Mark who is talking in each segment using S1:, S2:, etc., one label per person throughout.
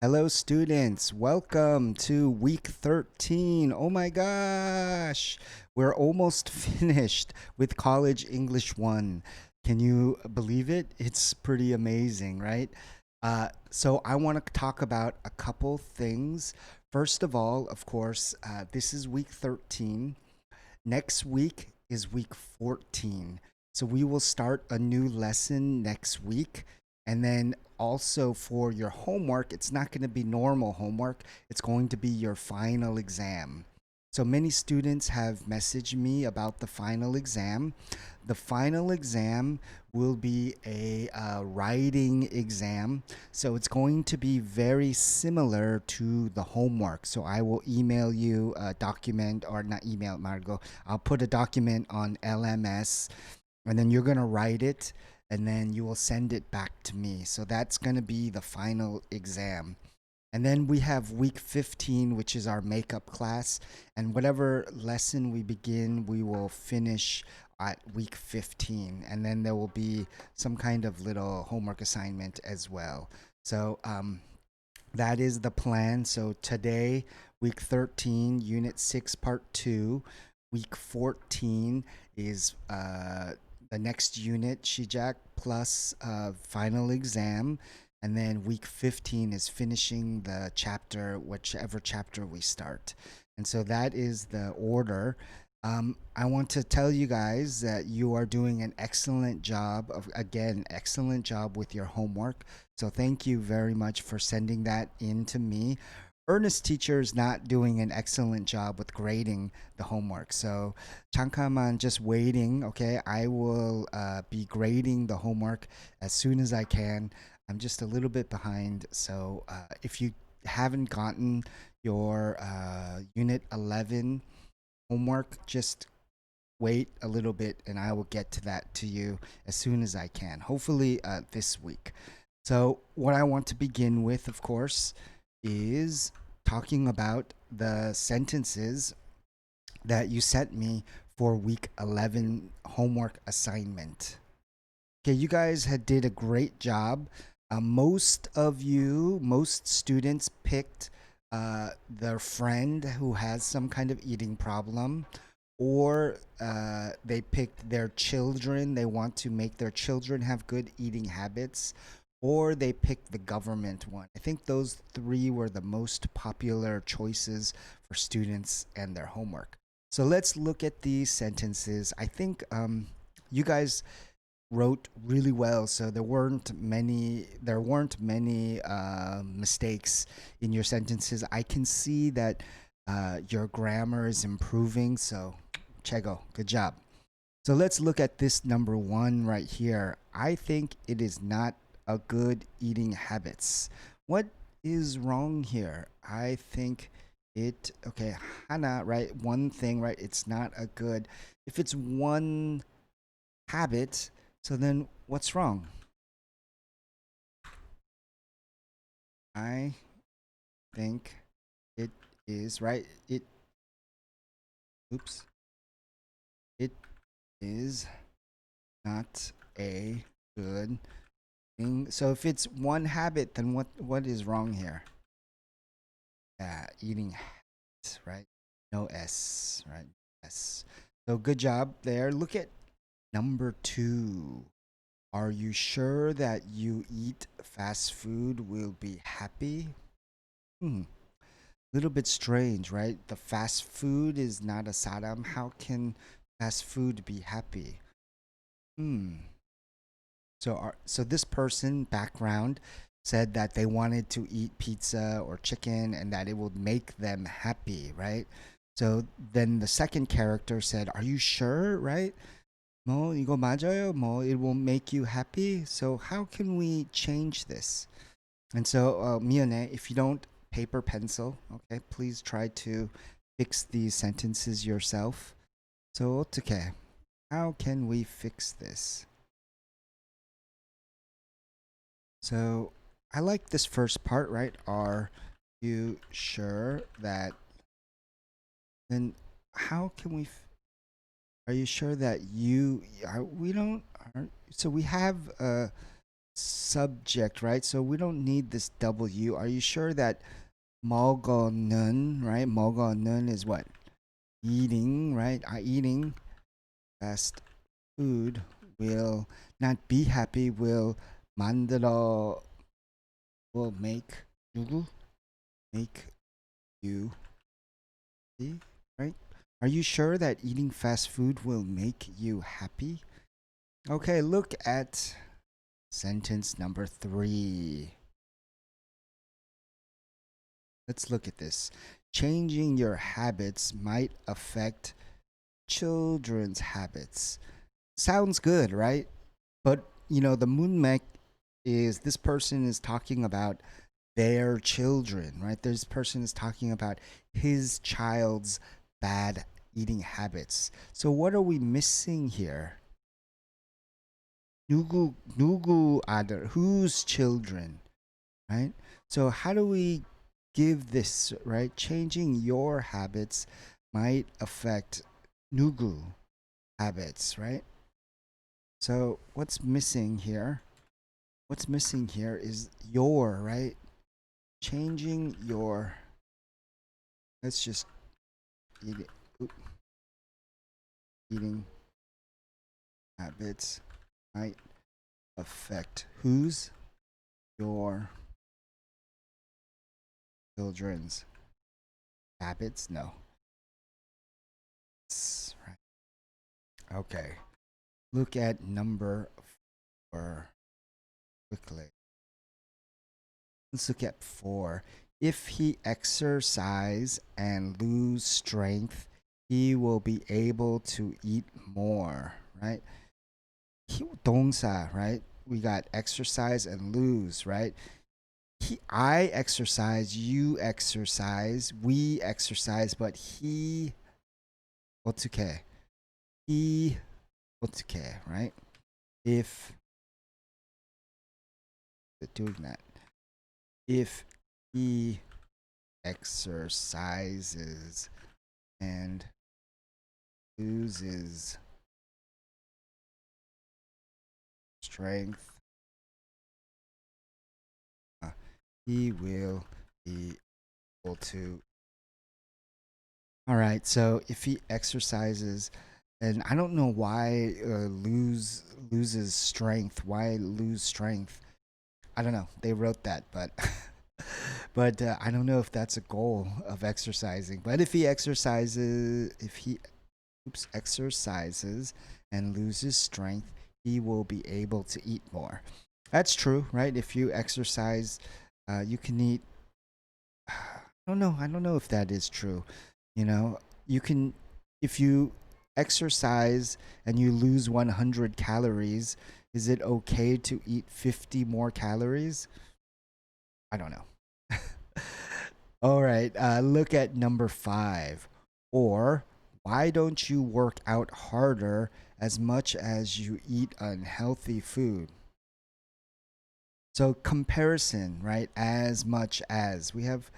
S1: Hello, students. Welcome to week 13. Oh my gosh, we're almost finished with College English 1. Can you believe it? It's pretty amazing, right? So, I want to talk about a couple things. First of all, of course, this is week 13. Next week is week 14. So we will start a new lesson next week. And then also for your homework, it's not going to be normal homework, it's going to be your final exam. So many students have messaged me about the final exam. The final exam will be a writing exam. So it's going to be very similar to the homework. So I will email you a document, or not email, Margot. I'll put a document on LMS, and then you're going to write it, and then you will send it back to me. So that's going to be the final exam. And then we have week 15, which is our makeup class. And whatever lesson we begin, we will finish at week 15. And then there will be some kind of little homework assignment as well. So that is the plan. So today, week 13, unit 6, part 2. Week 14 is the next unit, Shijak, plus final exam. And then week 15 is finishing the chapter, whichever chapter we start. And so that is the order. I want to tell you guys that you are doing an excellent job again, excellent job with your homework. So thank you very much for sending that in to me. Ernest teacher is not doing an excellent job with grading the homework. So 잠깐만, just waiting. Okay, I will be grading the homework as soon as I can. I'm just a little bit behind. So if you haven't gotten your Unit 11 homework, just wait a little bit and I will get to that to you as soon as I can, hopefully this week. So, what I want to begin with, of course, is talking about the sentences that you sent me for week 11 homework assignment. Okay, you guys had did a great job. Most students picked their friend who has some kind of eating problem, or they picked their children. They want to make their children have good eating habits, or they picked the government one. I think those three were the most popular choices for students and their homework. So let's look at these sentences. I think you guys wrote really well, so there weren't many mistakes in your sentences. I can see that your grammar is improving, so Chego, good job. So let's look at this number one right here. I think it is not a good eating habits. What is wrong here? I think it okay, Hana, right? One thing, right? It's not a good. If it's one habit, so then what's wrong? I think it is, right? Oops, it is not a good thing. So if it's one habit, then what is wrong here? Yeah, eating habits, right? No S, right? S. So good job there. Look at number two. Are you sure that you eat fast food will be happy? Hmm. Little bit strange, right? The fast food is not a sadam. How can fast food be happy? Hmm. So this person background said that they wanted to eat pizza or chicken and that it would make them happy, right? So then the second character said, "Are you sure, right? 뭐 이거 맞아요? 뭐 it will make you happy." So how can we change this? And so 미연에, if you don't paper pencil, okay, please try to fix these sentences yourself. So 어떻게? How can we fix this? So I like this first part, right? Are you sure that? Then how can we? Are you sure that you? We don't. So we have subject, right? So we don't need this W. Are you sure that 먹어는, right? 먹어는 is what? Eating, right? Eating fast food will not be happy, will 만들어, will make, 누구? Make you happy, right? Are you sure that eating fast food will make you happy? Okay, look at sentence number 3. Let's look at this. Changing your habits might affect children's habits. Sounds good, right? But, the moonmek is this person is talking about their children, right? This person is talking about his child's bad eating habits. So what are we missing here? 누구 아들, whose children, right? So how do we give this, right? Changing your habits might affect 누구 habits, right? So what's missing here? What's missing here is your, right? Changing your, let's just eat eating habits might affect whose? Your children's habits? No. That's right. Okay. Look at number 4 quickly. Let's look at 4. If he exercise and lose strength, he will be able to eat more, right? 동사, right? We got exercise and lose, right? I exercise, you exercise, we exercise, but he 어떻게? He 어떻게, right? If doing that, if he exercises and loses strength, he will be able to. All right, so if he exercises, and I don't know why loses strength. Why lose strength? I don't know. They wrote that, but but I don't know if that's a goal of exercising. But if he exercises and loses strength, he will be able to eat more. That's true, right? If you exercise, you can eat. I don't know if that is true. You can, if you exercise and you lose 100 calories, is it okay to eat 50 more calories? I don't know. All right, look at number 5. Or, why don't you work out harder as much as you eat unhealthy food? So comparison, right? As much as we have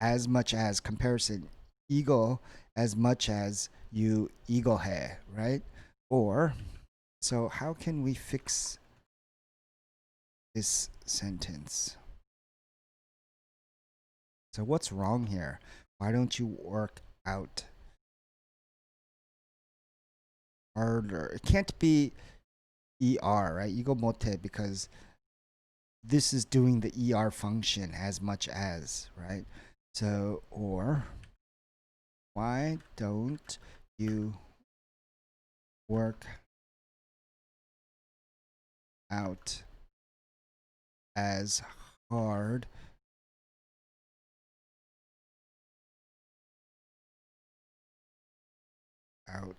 S1: as much as comparison. Eagle as much as you eagle hair, right? Or, so how can we fix this sentence? So what's wrong here? Why don't you work out harder? It can't be ER, right? Eagle mote, because this is doing the ER function as much as, right? So, or, why don't you work out as hard out?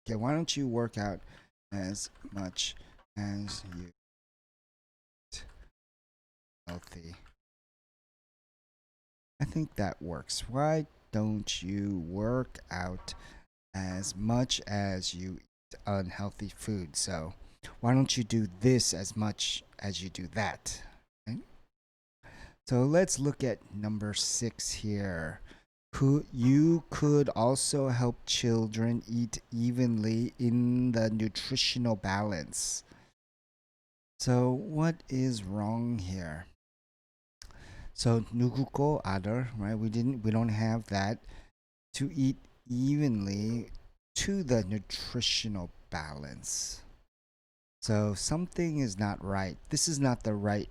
S1: Okay, why don't you work out as much as you eat healthy? I think that works. Why don't you work out as much as you eat unhealthy food? So, why don't you do this as much as you do that? Okay? So, let's look at number 6 here. You could also help children eat evenly in the nutritional balance. So what is wrong here? So nuguko other, right? We don't have that to eat evenly to the nutritional balance. So something is not right. This is not the right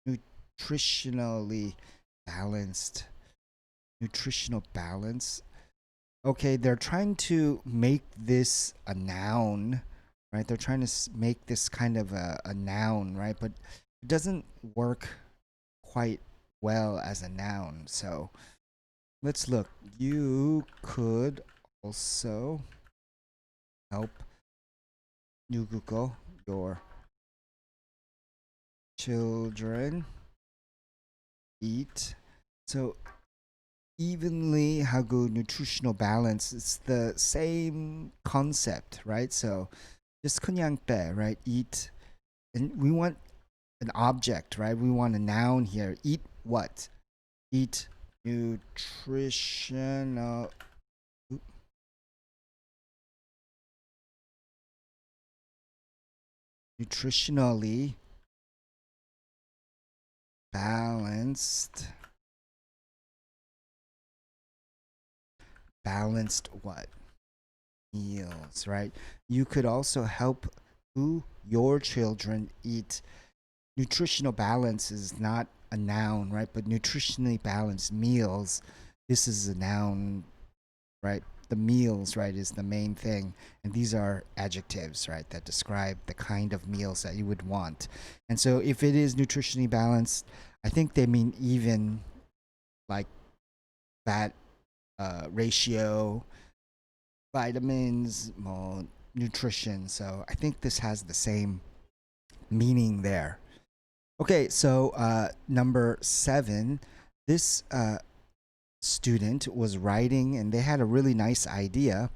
S1: nutritionally balanced. Nutritional balance. Okay, they're trying to make this a noun, right? They're trying to make this kind of a noun, right? But it doesn't work quite well as a noun. So let's look. You could also help Nuguko, your children, eat. So evenly hago nutritional balance. It's the same concept, right? So just 그냥 때, right? Eat, and we want an object, right? We want a noun here. Eat what? Eat nutritional. Nutritionally balanced. Balanced what? Meals, right? You could also help your children eat. Nutritional balance is not a noun, right? But nutritionally balanced meals, this is a noun, right? The meals, right, is the main thing. And these are adjectives, right, that describe the kind of meals that you would want. And so if it is nutritionally balanced, I think they mean even, like fat ratio, vitamins, more nutrition. So I think this has the same meaning there. Okay, so number 7, this student was writing, and they had a really nice idea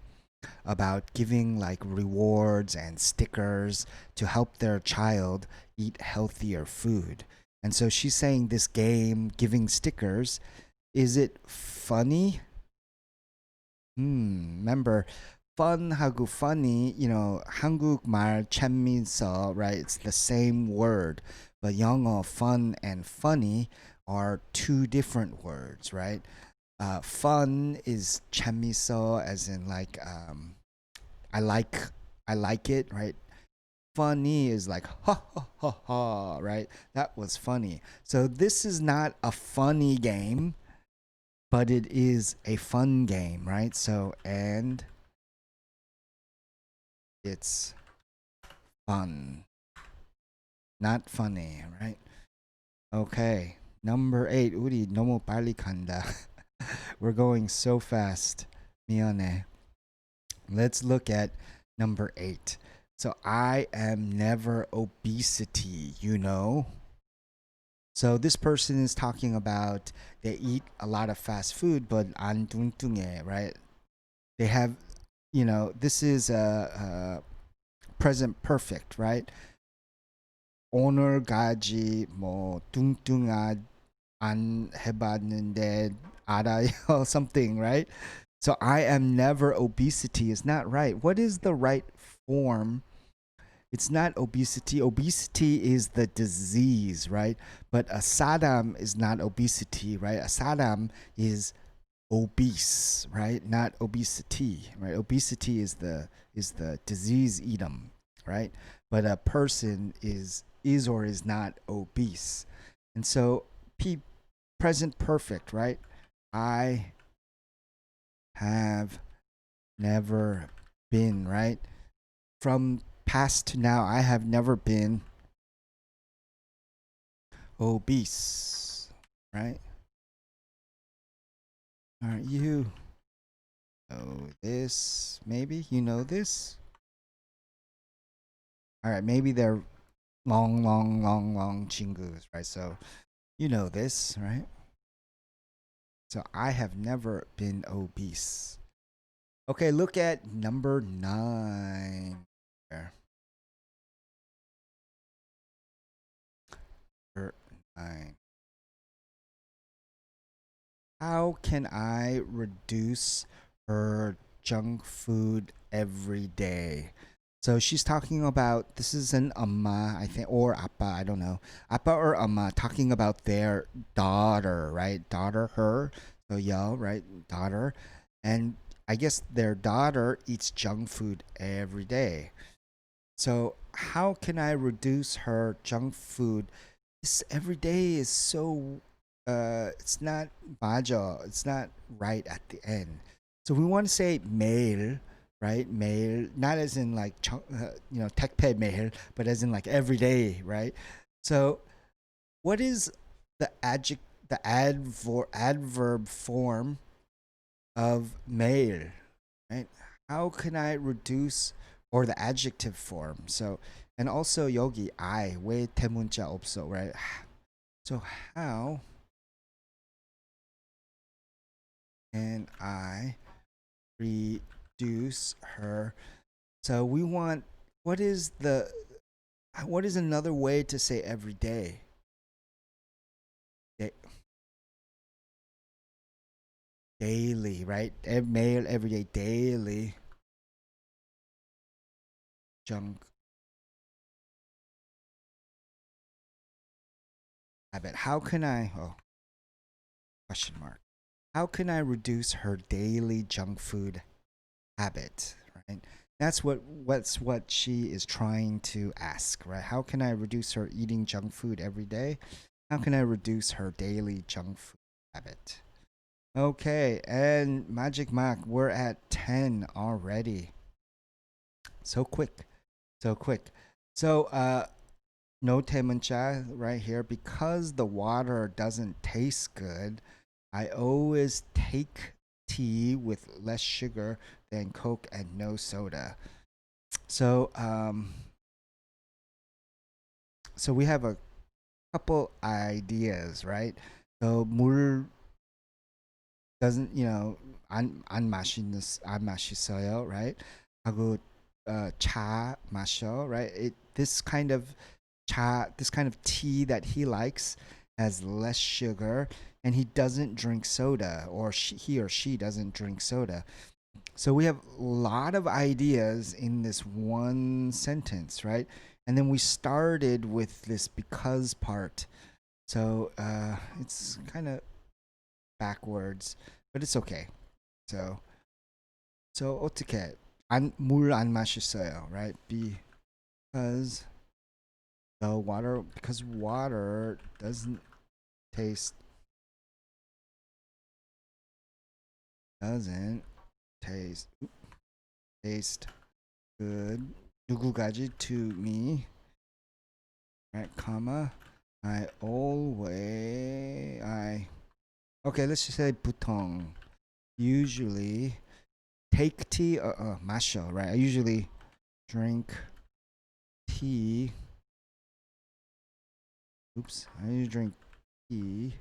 S1: about giving like rewards and stickers to help their child eat healthier food. And so she's saying this game, giving stickers, is it funny? Remember, fun하고 funny, 한국말 재밌어, right? It's the same word. But 영어 fun and funny are two different words, right? Fun is 재밌어, as in like I like I like it, right? Funny is like ha ha ha ha, right? That was funny. So this is not a funny game, but it is a fun game, right? So and it's fun, not funny, right? Okay. Number 8. 우리 너무 빨리 간다. We're going so fast. 미안해. Let's look at number 8. So I am never obesity, you know? So this person is talking about they eat a lot of fast food, but 안 뚱뚱해, right? They have, this is a present perfect, right? 오늘까지 뭐 뚱뚱한 안 해봤는데 알아요 something, right? So I am never obesity is not right. What is the right form? It's not obesity. Obesity is the disease, right? But a Saddam is not obesity, right? A Saddam is obese, right? Not obesity, right? Obesity is the disease item, right? But a person is or is not obese. And so present perfect, right? I have never been, right? From past to now, I have never been obese, right? Aren't you know this? Maybe you know this. All right, maybe they're long chingus, right? So you know this, right? So I have never been obese. Okay, look at number 9. There. Number 9. how can I reduce her junk food every day? So she's talking about this is an amma, I think, or appa, I don't know. Appa or amma talking about their daughter, right? Daughter, her. So yo, right? Daughter. And I guess their daughter eats junk food every day. So how can I reduce her junk food? This every day is so it's not baja, it's not right at the end. So we want to say mail, right? Mail, not as in like tekpe mail, but as in like every day, right? So what is the adverb form of mail, right? How can I reduce or the adjective form? So and also yogi I 왜 대문자 없어, right? So how can I reduce her? So we want what is the what is another way to say every day? Da- Daily, right? Mail every day, daily junk habit. How can I? Oh, question mark. How can I reduce her daily junk food habit? Right. That's what she is trying to ask, right? How can I reduce her eating junk food every day? How can I reduce her daily junk food habit? Okay, and Magic Mac, we're at 10 already. So quick. So quick. So no temuncha right here because the water doesn't taste good. I always take tea with less sugar than Coke and no soda. So so we have a couple ideas, right? So 물 doesn't, 안 맛있어요, right? 하고 차 마셔, right? This kind of tea that he likes has less sugar, and he doesn't drink soda, or he or she doesn't drink soda. So we have a lot of ideas in this one sentence, right? And then we started with this because part. So it's kind of backwards, but it's okay. So 어떻게 물 안 마셨어요, right? Because the water because water taste doesn't taste taste good. 누구까지 to me, right? Comma. I okay. Let's just say 보통 usually take tea. 마셔, right? I usually drink tea. Oops, I usually drink tea.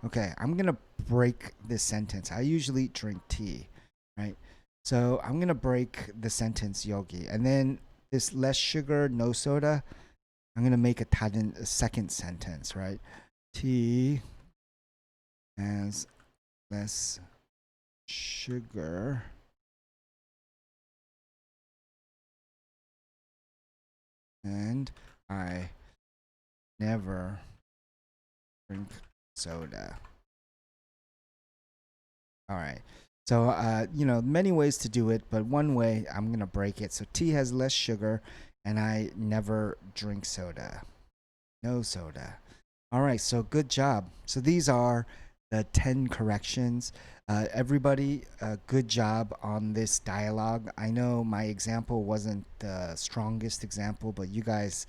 S1: Okay, I'm gonna break this sentence. I usually drink tea, right? So I'm gonna break the sentence, Yogi, and then this less sugar, no soda. I'm gonna make a second sentence, right? Tea has less sugar and I never drink soda. All right. So, many ways to do it, but one way I'm going to break it. So, tea has less sugar, and I never drink soda. No soda. All right. So, good job. So, these are the 10 corrections. Everybody, good job on this dialogue. I know my example wasn't the strongest example, but you guys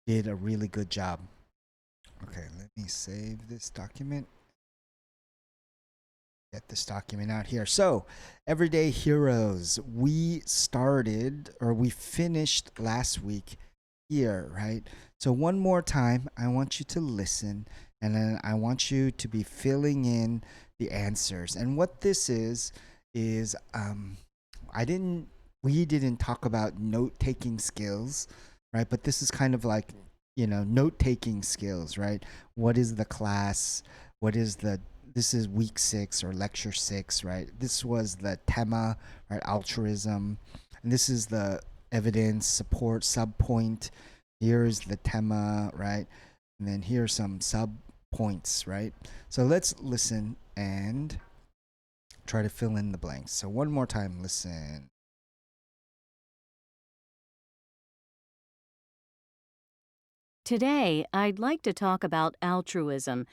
S1: did a really good job. Okay. Let me save this document. Get this document out here. So, Everyday Heroes, we finished last week here, right? So, one more time, I want you to listen and then I want you to be filling in the answers. And what this is I didn't, we didn't talk about note taking skills, right? But this is kind of like note-taking skills, right? What is the class? What is the This is week 6 or lecture 6, right? This was the tema, right? Altruism. And this is the evidence support subpoint. Here's the tema, right? And then here's some sub points, right? So let's listen and try to fill in the blanks. So one more time, listen.
S2: Today, I'd like to talk about altruism.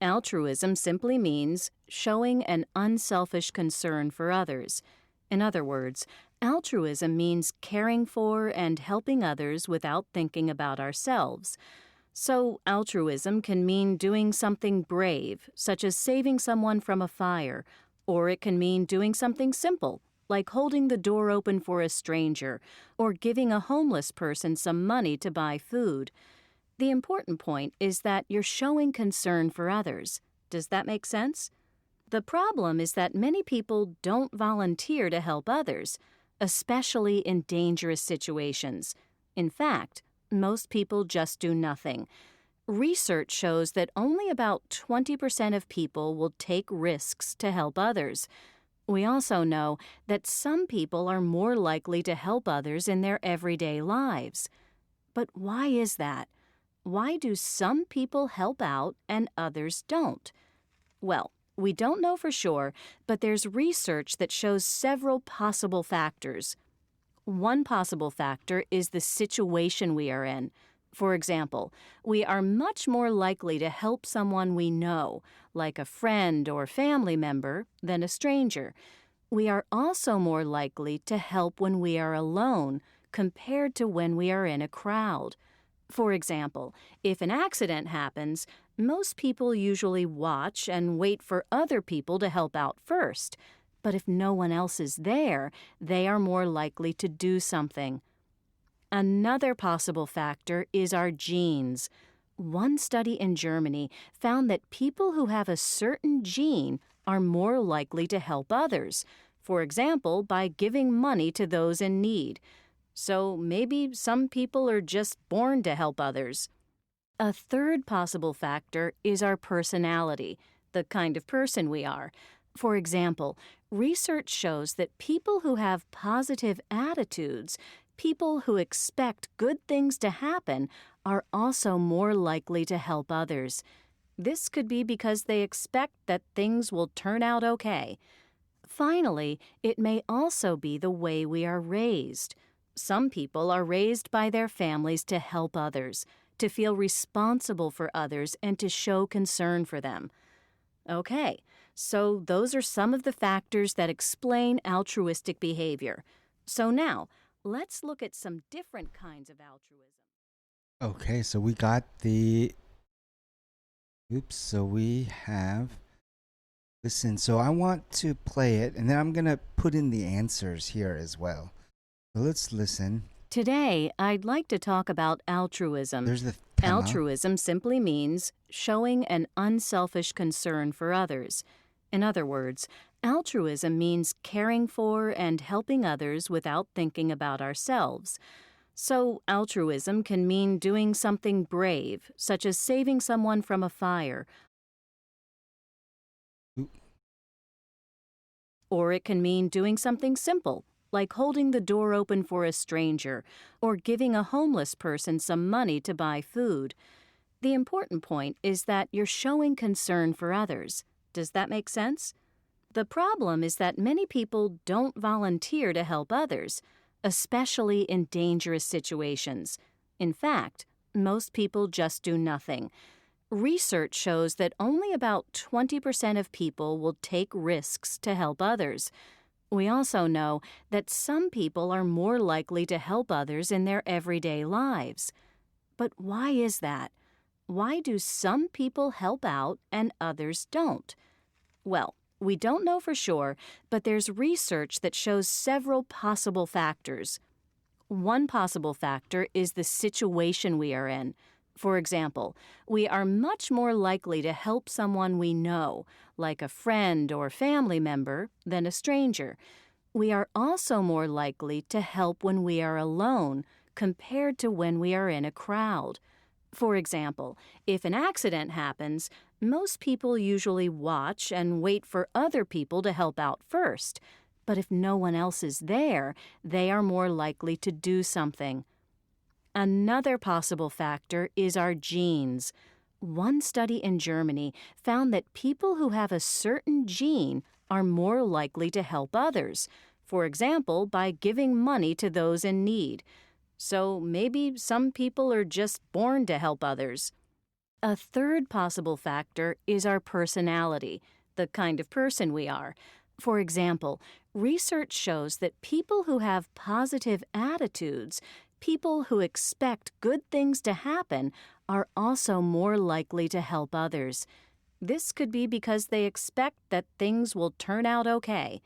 S2: Altruism simply means showing an unselfish concern for others. In other words, altruism means caring for and helping others without thinking about ourselves. So, altruism can mean doing something brave, such as saving someone from a fire, or it can mean doing something simple, like holding the door open for a stranger, or giving a homeless person some money to buy food. The important point is that you're showing concern for others. Does that make sense? The problem is that many people don't volunteer to help others, especially in dangerous situations. In fact, most people just do nothing. Research shows that only about 20% of people will take risks to help others. We also know that some people are more likely to help others in their everyday lives. But why is that? Why do some people help out and others don't? Well, we don't know for sure, but there's research that shows several possible factors. One possible factor is the situation we are in. For example, we are much more likely to help someone we know, like a friend or family member, than a stranger. We are also more likely to help when we are alone compared to when we are in a crowd. For example, if an accident happens, most people usually watch and wait for other people to help out first. But if no one else is there, they are more likely to do something. Another possible factor is our genes. One study in Germany found that people who have a certain gene are more likely to help others, for example, by giving money to those in need. So maybe some people are just born to help others. A third possible factor is our personality, the kind of person we are. For example, research shows that people who have positive attitudes, people who expect good things to happen, are also more likely to help others. This could be because they expect that things will turn out okay. Finally, it may also be the way we are raised. Some people are raised by their families to help others, to feel responsible for others, and to show concern for them. Okay, so those are some of the factors that explain altruistic behavior. So now, let's look at some different kinds of altruism.
S1: Okay, so we got the. Oops, so we have. Listen, so I want to play it and then I'm going to put in the answers here as well. So let's listen.
S2: Today, I'd like to talk about altruism.
S1: There's the tema.
S2: Altruism simply means showing an unselfish concern for others. In other words, altruism means caring for and helping others without thinking about ourselves. So, altruism can mean doing something brave, such as saving someone from a fire,
S1: Oop,
S2: or it can mean doing something simple, like holding the door open for a stranger, or giving a homeless person some money to buy food. The important point is that you're showing concern for others. Does that make sense? The problem is that many people don't volunteer to help others, especially in dangerous situations. In fact, most people just do nothing. Research shows that only about 20% of people will take risks to help others. We also know that some people are more likely to help others in their everyday lives. But why is that? Why do some people help out and others don't? Well, we don't know for sure, but there's research that shows several possible factors. One possible factor is the situation we are in. For example, we are much more likely to help someone we know, like a friend or family member, than a stranger. We are also more likely to help when we are alone compared to when we are in a crowd. For example, if an accident happens, most people usually watch and wait for other people to help out first. But if no one else is there, they are more likely to do something. Another possible factor is our genes. One study in Germany found that people who have a certain gene are more likely to help others, for example, by giving money to those in need. So maybe some people are just born to help others. A third possible factor is our personality, the kind of person we are. For example, research shows that people who have positive attitudes, people who expect good things to happen, are also more likely to help others. This could be because they expect that things will turn out okay.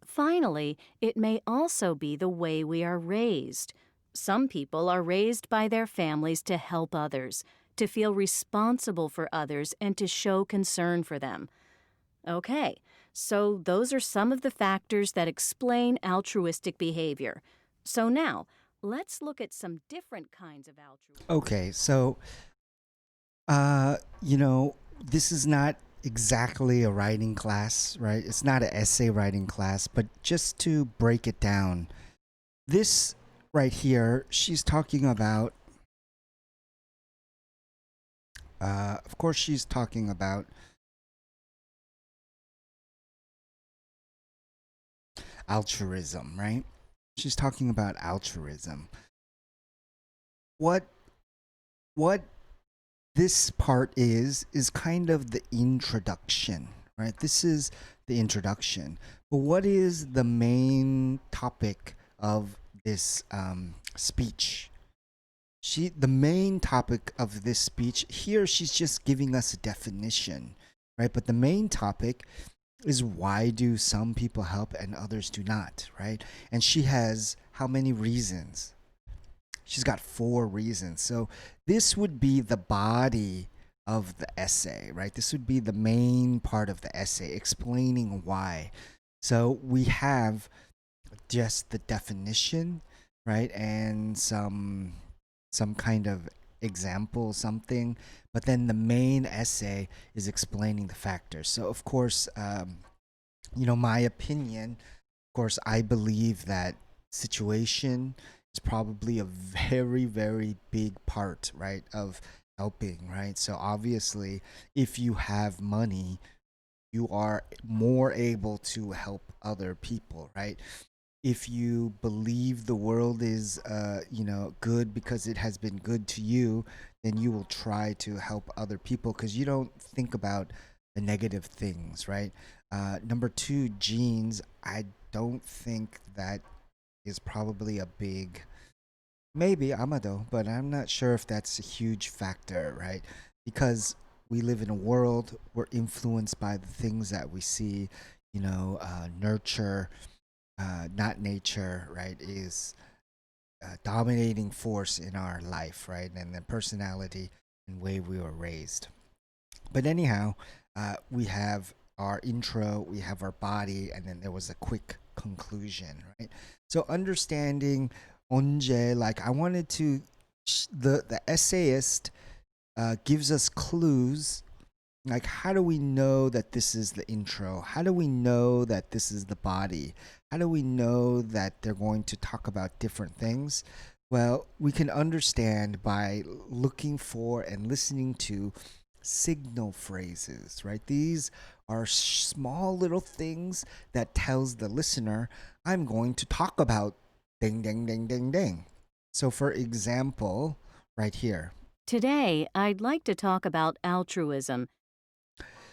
S2: Finally, it may also be the way we are raised. Some people are raised by their families to help others, to feel responsible for others, and to show concern for them. Okay, so those are some of the factors that explain altruistic behavior. So now, let's look at some different kinds of altruism.
S1: Okay, so uh, you know, this is not exactly a writing class, right? It's not an essay writing class, but just to break it down, this right here, she's talking about, of course, she's talking about altruism, right? She's talking about altruism. What what this part is kind of the introduction, right? This is the introduction. But what is the main topic of this speech? The main topic of this speech here, she's just giving us a definition, right? But the main topic is why do some people help and others do not, right? And she has how many reasons? She's got 4 reasons. So this would be the body of the essay, right? This would be the main part of the essay, explaining why. So we have just the definition, right? And some kind of example, something. But then the main essay is explaining the factors. So of course, my opinion, of course, I believe that situation is probably a very, very big part, right, of helping, right? So obviously, if you have money, you are more able to help other people, right? If you believe the world is, good because it has been good to you, then you will try to help other people because you don't think about the negative things, right? Number 2, genes. I don't think that is probably a big, maybe Amado, but I'm not sure if that's a huge factor, right? Because we live in a world, we're influenced by the things that we see, nurture, not nature, right, is a dominating force in our life, right? And then personality and way we were raised. But anyhow, we have our intro, we have our body, and then there was a quick conclusion, right? So understanding onje, like I wanted to, the essayist gives us clues. Like, how do we know that this is the intro? How do we know that this is the body? How do we know that they're going to talk about different things? Well, we can understand by looking for and listening to signal phrases, right? These are small little things that tells the listener, I'm going to talk about ding, ding, ding, ding, ding. So for example, right here.
S2: Today, I'd like to talk about altruism.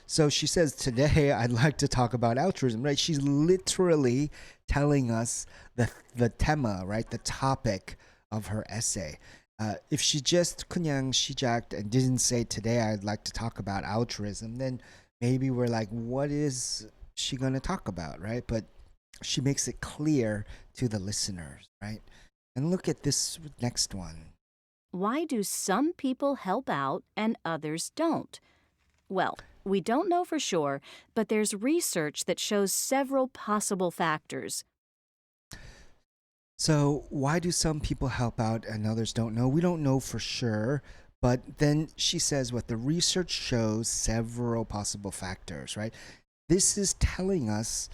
S1: So she says, today I'd like to talk about altruism, right? She's literally telling us the tema, right? The topic of her essay. If she just 그냥 시작 and didn't say, today I'd like to talk about altruism, then maybe we're like, what is she going to talk about, right? But she makes it clear to the listeners, right? And look at this next one.
S2: Why do some people help out and others don't? Well, we don't know for sure, but there's research that shows several possible factors.
S1: So why do some people help out and others don't know? We don't know for sure, But then she says what the research shows several possible factors, right? This is telling us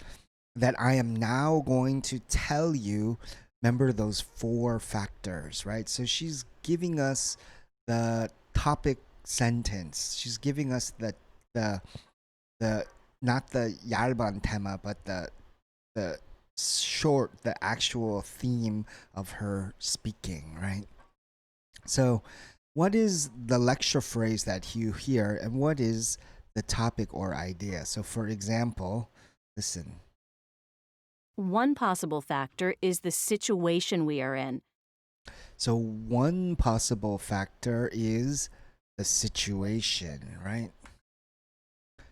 S1: that I am now going to tell you, remember those four factors, right? So she's giving us the topic sentence. She's giving us the the not the 얇은 tema, but the short, the actual theme of her speaking, right? So, what is the lecture phrase that you hear, and what is the topic or idea? So, for example, listen.
S2: One possible factor is the situation we are in.
S1: So, one possible factor is the situation, right?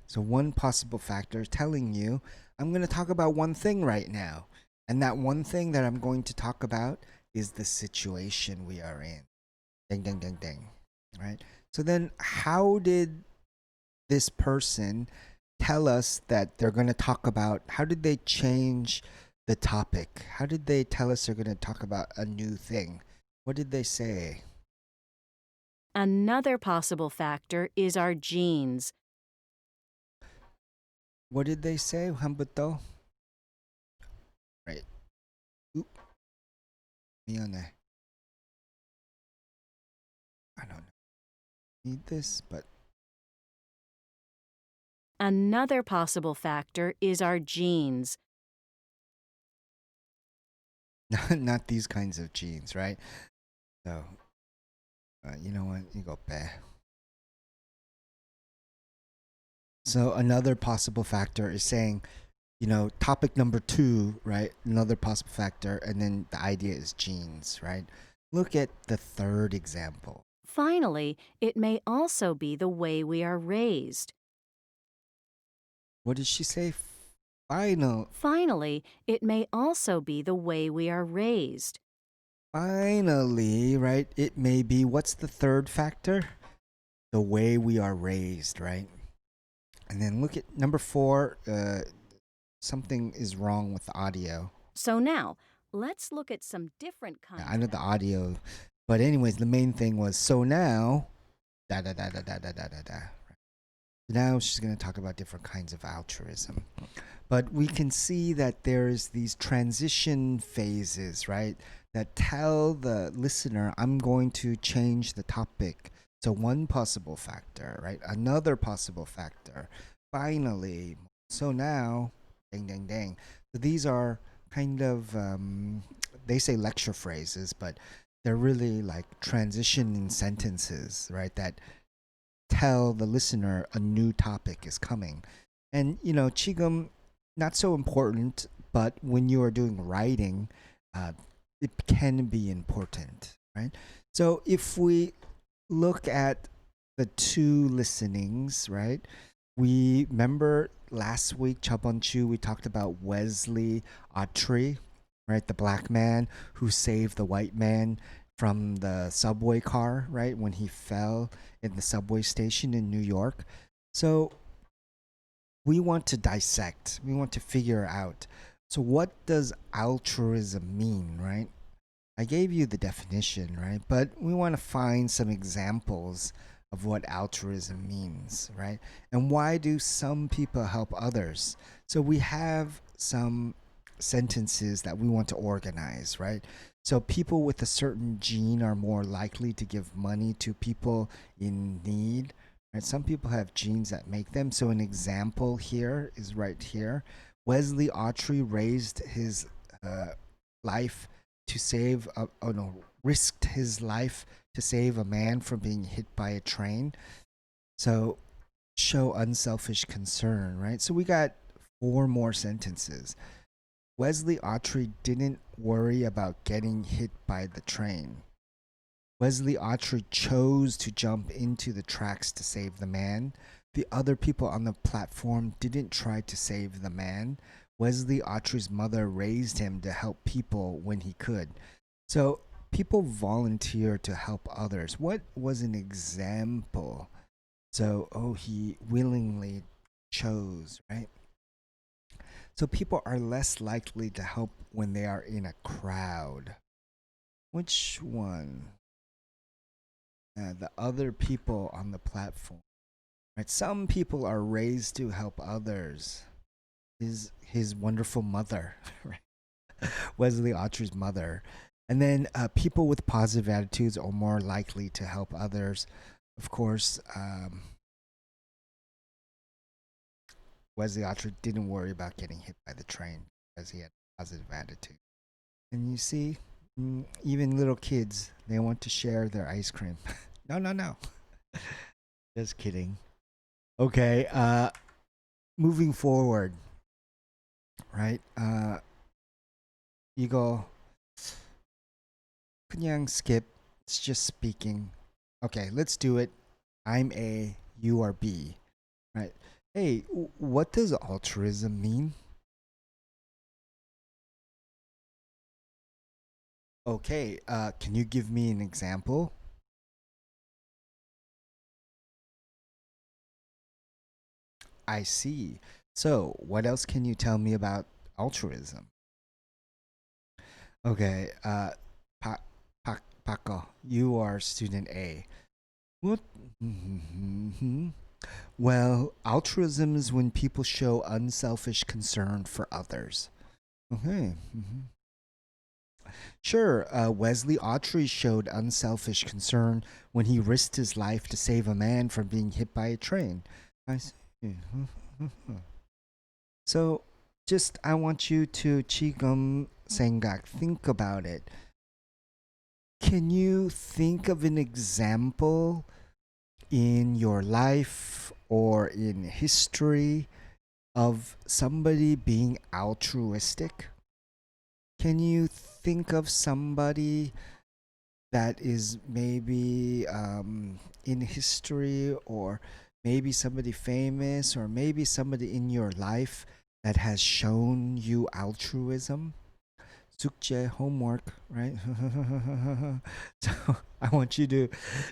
S1: So, one possible factor is telling you, I'm going to talk about one thing right now. And that one thing that I'm going to talk about is the situation we are in. Ding, ding, ding, ding. Right? So, then how did this person tell us that they're going to talk about? How did they change the topic? How did they tell us they're going to talk about a new thing? What did they say?
S2: Another possible factor is our genes.
S1: What did they say? 한번더. Right. Oop. 미안해. I don't need this, but
S2: Another possible factor is our genes.
S1: not these kinds of genes, right? So, you know what? You go back. So another possible factor is saying, topic number two, right? Another possible factor, and then the idea is genes, right? Look at the third example.
S2: Finally, it may also be the way we are raised.
S1: What did she say?
S2: Finally, it may also be the way we are raised.
S1: Finally, right? It may be, what's the third factor? The way we are raised, right? And then look at number four. Something is wrong with the audio.
S2: So now, let's look at some different kinds.
S1: I know the audio, but anyways, the main thing was, so now, da da da da da da da da da. Now she's going to talk about different kinds of altruism. But we can see that there's these transition phases, right? That tell the listener, I'm going to change the topic. So one possible factor, right? Another possible factor. Finally. So now, ding, ding, ding. So these are kind of, they say lecture phrases, but they're really like transition sentences, right? That tell the listener a new topic is coming. And, Qigong, not so important, but when you are doing writing, it can be important, right? So if we look at the two listenings, right? We remember last week, Chabanchu, we talked about Wesley Autry, right? The black man who saved the white man from the subway car, right? When he fell in the subway station in New York. So we want to dissect, we want to figure out. So, what does altruism mean, right? I gave you the definition, right? But we want to find some examples of what altruism means, right? And why do some people help others? So, we have some sentences that we want to organize, right? So, people with a certain gene are more likely to give money to people in need. Right? Some people have genes that make them. So, an example here is right here. Wesley Autry raised his life to save, risked his life to save a man from being hit by a train. So, show unselfish concern, right? So, we got four more sentences. Wesley Autry didn't worry about getting hit by the train. Wesley Autry chose to jump into the tracks to save the man. The other people on the platform didn't try to save the man. Wesley Autry's mother raised him to help people when he could. So people volunteer to help others. What was an example? So, he willingly chose, right? So people are less likely to help when they are in a crowd. Which one? the other people on the platform. Right? Some people are raised to help others. His wonderful mother, right? Wesley Autry's mother. And then people with positive attitudes are more likely to help others. Of course, Wesley Autry didn't worry about getting hit by the train because he had a positive attitude. And you see, even little kids, they want to share their ice cream. No, no, no. Just kidding. Okay, moving forward, right? 이거 그냥 skip. It's just speaking. Okay, let's do it. I'm A, you are B, right? Hey, what does altruism mean? Okay, can you give me an example? I see. So, what else can you tell me about altruism? Okay, Paco, you are student A. What? Well, altruism is when people show unselfish concern for others. Okay. Sure, Wesley Autry showed unselfish concern when he risked his life to save a man from being hit by a train. I see. So, just I want you to 지금 생각, think about it. Can you think of an example in your life or in history of somebody being altruistic? Can you think of somebody that is maybe in history, or maybe somebody famous, or maybe somebody in your life that has shown you altruism? Sukje, homework, right? So I want you to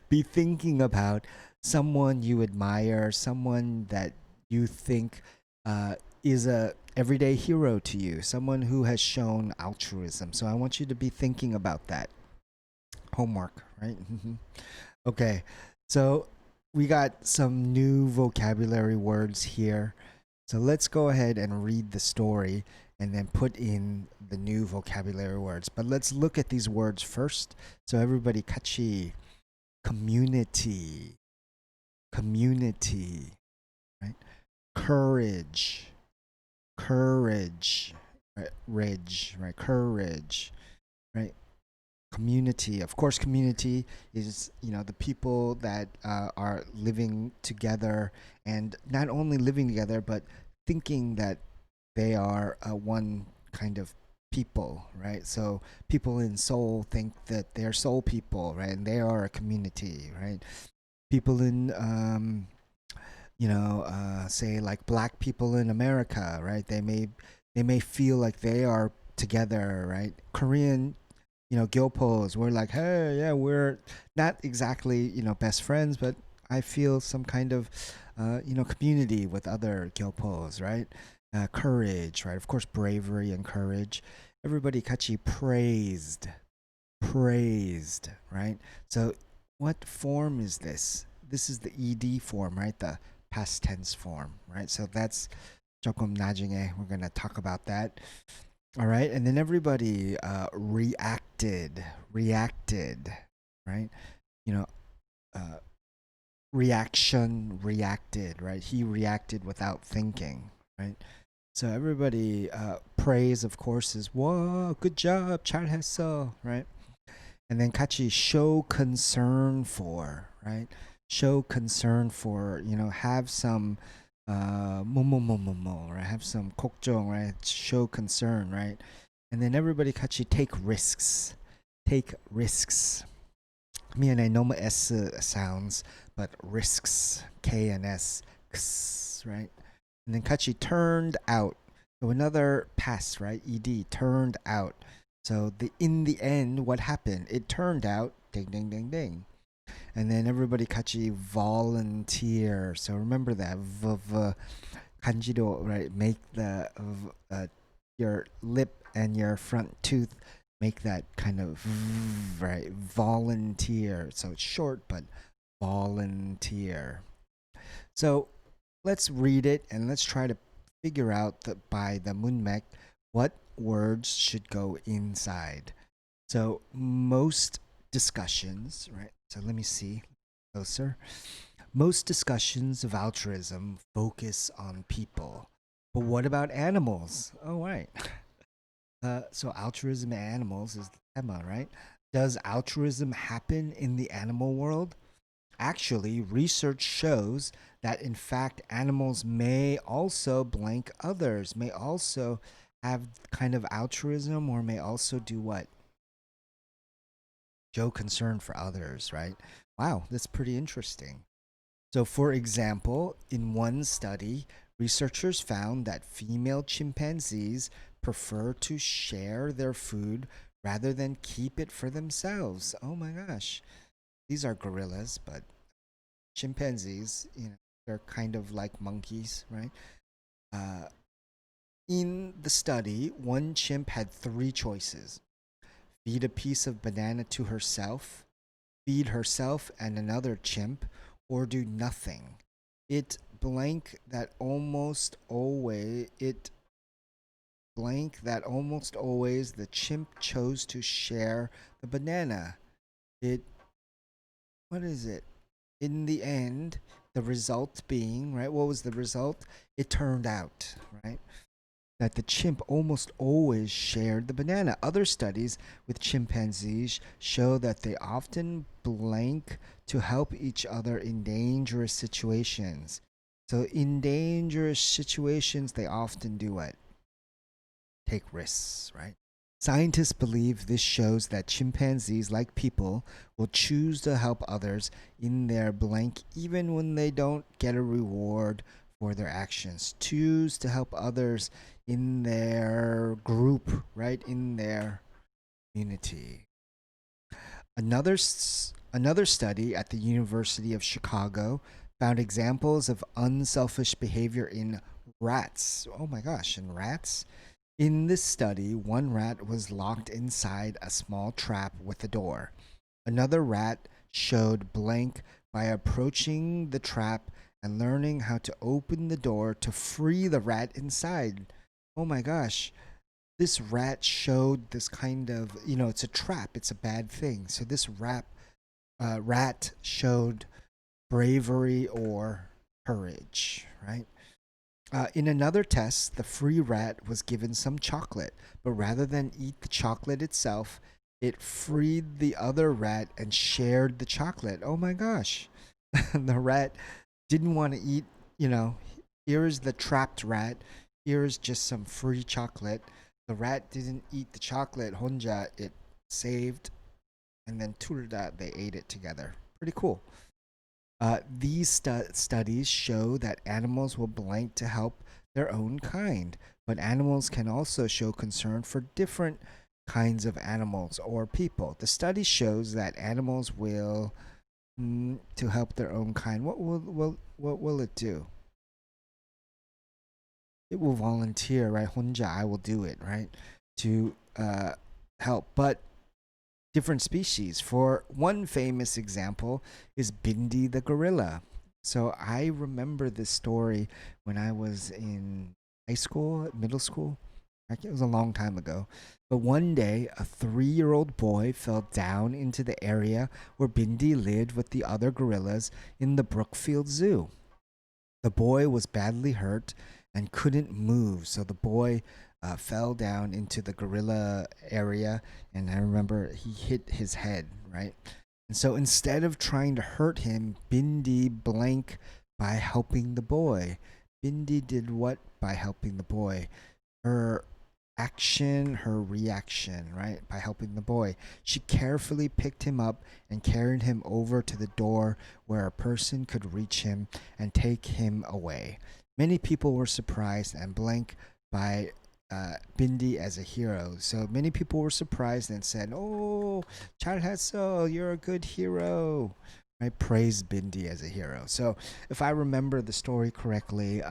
S1: be thinking about someone you admire, someone that you think is a everyday hero to you, someone who has shown altruism. So I want you to be thinking about that. Homework, right? Okay, so we got some new vocabulary words here. So let's go ahead and read the story and then put in the new vocabulary words. But let's look at these words first. So everybody, 같이, community, community, right? Courage, courage, right? Ridge, right? Courage, right? Community, of course. Community is, the people that are living together, and not only living together but thinking that they are one kind of people, right? So people in Seoul think that they're Seoul people, right? And they are a community, right? People in say like black people in America, right? They may feel like they are together, right? Korean, Gyopos, we're like, hey, yeah, we're not exactly, best friends, but I feel some kind of, community with other Gyopos, right? Courage, right? Of course, bravery and courage. Everybody 같이 praised, right? So what form is this? This is the ed form, right? The past tense form, right? So that's 조금 나중에 we're gonna talk about that. All right, and then everybody reacted, right? You know, reaction, reacted, right? He reacted without thinking, right? So everybody praise, of course, is whoa, good job, 잘했어, right? And then 같이 show concern for, right? Show concern for, have some right? Have some 걱정, right? Show concern, right? And then everybody 같이 take risks. Take risks. 미안해, 너무 S sounds, but risks, K and S, X, right? And then 같이 turned out. So another past, right? ED, turned out. So in the end, what happened? It turned out, ding, ding, ding, ding. And then everybody 같이 volunteer. So remember that 간지도, right? Make the your lip and your front tooth make that kind of right volunteer. So it's short, but volunteer. So let's read it and let's try to figure out by the Munmek what words should go inside. So most discussions, right? So let me see closer. Most discussions of altruism focus on people. But what about animals? Oh, right. So altruism and animals is the tema, right? Does altruism happen in the animal world? Actually, research shows that in fact animals may also blank others, may also have kind of altruism, or may also do what? Show concern for others, right? Wow, that's pretty interesting. So, for example, in one study, researchers found that female chimpanzees prefer to share their food rather than keep it for themselves. Oh my gosh. These are gorillas, but chimpanzees, they're kind of like monkeys, right? Uh, in the study, one chimp had three choices: feed a piece of banana to herself, feed herself and another chimp, or do nothing. It blank that almost always it blank that almost always the chimp chose to share the banana. It what is it? In the end, the result being, right? What was the result? It turned out, right, that the chimp almost always shared the banana. Other studies with chimpanzees show that they often blank to help each other in dangerous situations. So, in dangerous situations, they often do what? Take risks, right? Scientists believe this shows that chimpanzees, like people, will choose to help others in their blank even when they don't get a reward for their actions. Choose to help others in their group, right? In their community. Another study at the University of Chicago found examples of unselfish behavior in rats. Oh my gosh, in rats? In this study, one rat was locked inside a small trap with a door. Another rat showed blank by approaching the trap and learning how to open the door to free the rat inside. Oh my gosh. This rat showed this kind of, it's a trap, it's a bad thing. So this rat showed bravery or courage, right? In another test, the free rat was given some chocolate, but rather than eat the chocolate itself, it freed the other rat and shared the chocolate. Oh my gosh. The rat didn't want to eat, you know, here's the trapped rat, here's just some free chocolate. The rat didn't eat the chocolate, honja, it saved, and then turda, they ate it together. Pretty cool. These studies show that animals will blank to help their own kind, but animals can also show concern for different kinds of animals or people. The study shows that animals will to help their own kind. What will it do? It will volunteer, right? Honja, I will do it, right? To help, but different species. For one famous example is Bindi the gorilla. So I remember this story when I was in high school, middle school. It was a long time ago. But one day, a 3-year-old boy fell down into the area where Bindi lived with the other gorillas in the Brookfield Zoo. The boy was badly hurt and couldn't move, so the boy fell down into the gorilla area, and I remember he hit his head, right? And so instead of trying to hurt him, Bindi blank by helping the boy. Bindi did what by helping the boy? Her action, her reaction, right? By helping the boy. She carefully picked him up and carried him over to the door where a person could reach him and take him away. Many people were surprised and blank by Bindi as a hero. So many people were surprised and said, "Oh, Charhaso, you're a good hero." I praised Bindi as a hero. So if I remember the story correctly,